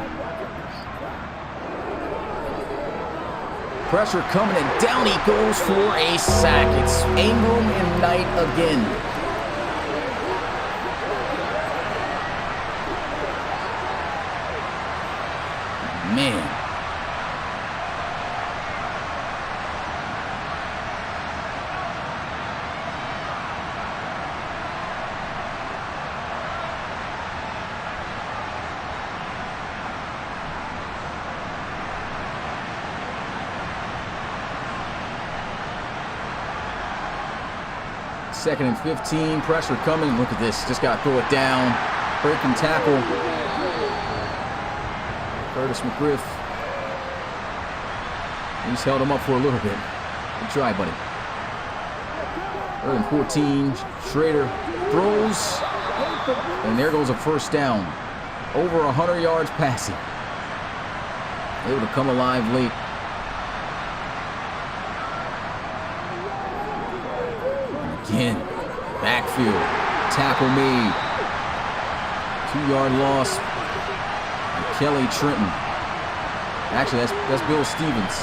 Pressure coming, and down he goes for a sack. It's Ingram and Knight again. Man. Second and 15, pressure coming. Look at this, just got to throw it down. Breaking tackle. Curtis McGriff. He's held him up for a little bit. Good try, buddy. Third and 14, Schrader throws. And there goes a first down. Over 100 yards passing. Able to come alive late. Again, backfield, tackle made. 2-yard loss by Kelly Trenton. Actually, that's Bill Stevens.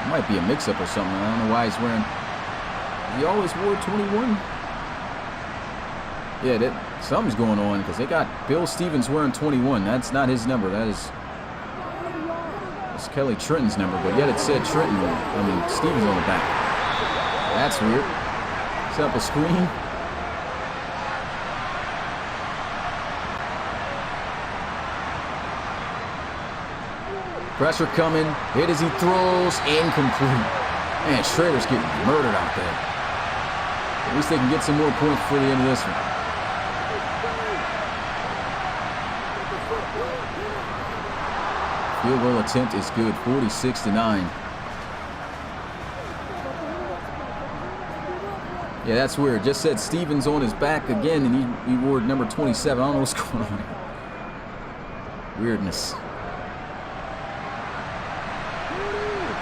It might be a mix-up or something. I don't know why he's wearing. He always wore 21. Yeah, something's going on because they got Bill Stevens wearing 21. That's not his number. That's Kelly Trenton's number, but yet it said Trenton. Stevens on the back. That's weird. Set up a screen. Pressure coming. Hit as he throws. Incomplete. Man, Schrader's getting murdered out there. At least they can get some more points before the end of this one. Field goal attempt is good, 46-9. Yeah, that's weird. Just said Stevens on his back again, and he wore number 27. I don't know what's going on here. Weirdness.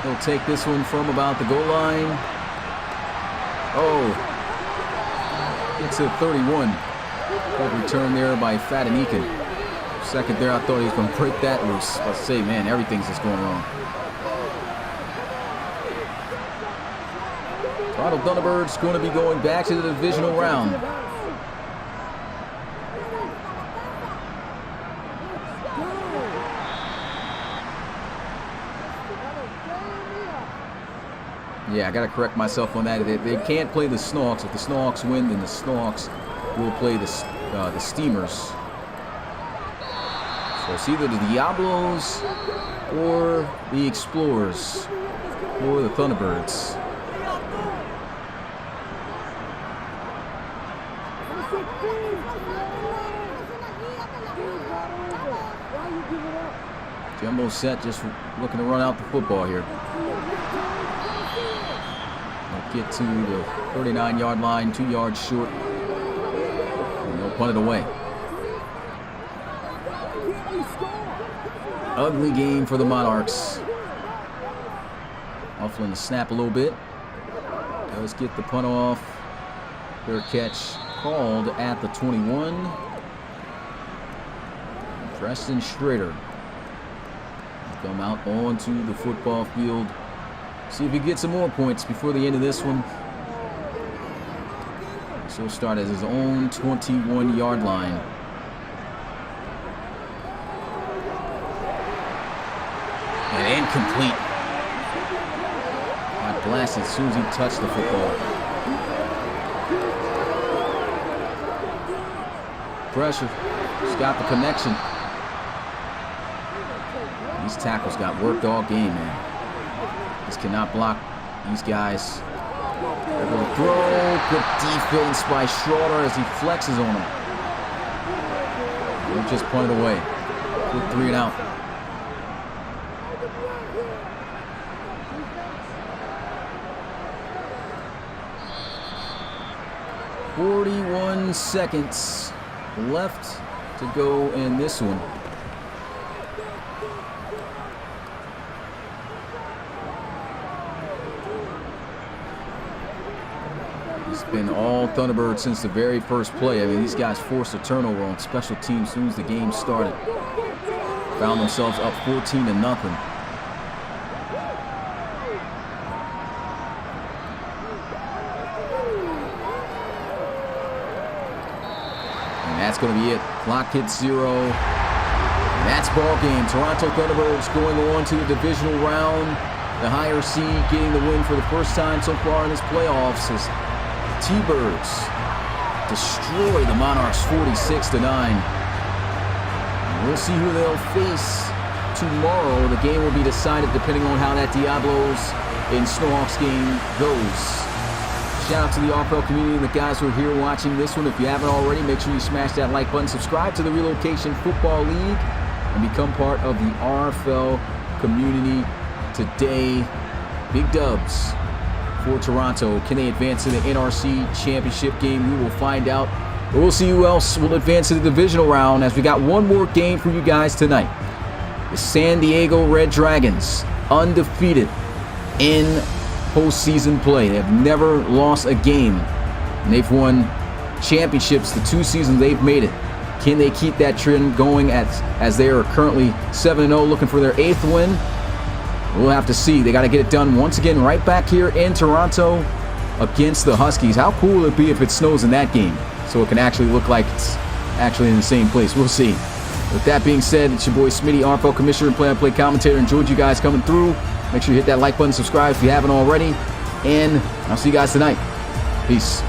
He'll take this one from about the goal line. Oh. Gets to 31. Good return there by Fadanikan. Second there, I thought he was going to break that loose. Let's say, man, everything's just going wrong. Toronto Thunderbirds going to be going back to the divisional round. Yeah, I got to correct myself on that. They can't play the Snorks. If the Snorks win, then the Snorks will play the Steamers. So it's either the Diablos or the Explorers or the Thunderbirds. Jumbo set, just looking to run out the football here. They'll get to the 39-yard line, 2 yards short. And they'll punt it away. Ugly game for the Monarchs. Muffling the snap a little bit. Does get the punt off. Fair catch called at the 21. Preston Schrader come out onto the football field. See if he gets some more points before the end of this one. So he'll start at his own 21-yard line. And incomplete. Got blasted as soon as he touched the football. Pressure. He's got the connection. These tackles got worked all game, man. Just cannot block these guys. Good throw. Good defense by Schroeder as he flexes on him. He just punted away. Quick 3 and out. .41 seconds left to go in this one. It's been all Thunderbirds since the very first play. I mean, these guys forced a turnover on special teams as soon as the game started. Found themselves up 14-0. That's going to be it. Clock hits 0. And that's ball game. Toronto Thunderbirds going on to the divisional round. The higher seed getting the win for the first time so far in this playoffs as T-Birds destroy the Monarchs 46-9. We'll see who they'll face tomorrow. The game will be decided depending on how that Diablos and Snowhawks game goes. Shout out to the RFL community and the guys who are here watching this one. If you haven't already, make sure you smash that like button, subscribe to the Relocation Football League, and become part of the RFL community today. Big dubs for Toronto. Can they advance to the NRC championship game? We will find out. But we'll see who else will advance to the divisional round as we got one more game for you guys tonight. The San Diego Red Dragons, undefeated in postseason play. They have never lost a game. And they've won championships the 2 seasons they've made it. Can they keep that trend going as they are currently 7-0, looking for their 8th win? We'll have to see. They got to get it done once again right back here in Toronto against the Huskies. How cool will it be if it snows in that game so it can actually look like it's actually in the same place? We'll see. With that being said, it's your boy Smitty, RFL Commissioner and play-on-play commentator. Enjoyed you guys coming through. Make sure you hit that like button, subscribe if you haven't already, and I'll see you guys tonight. Peace.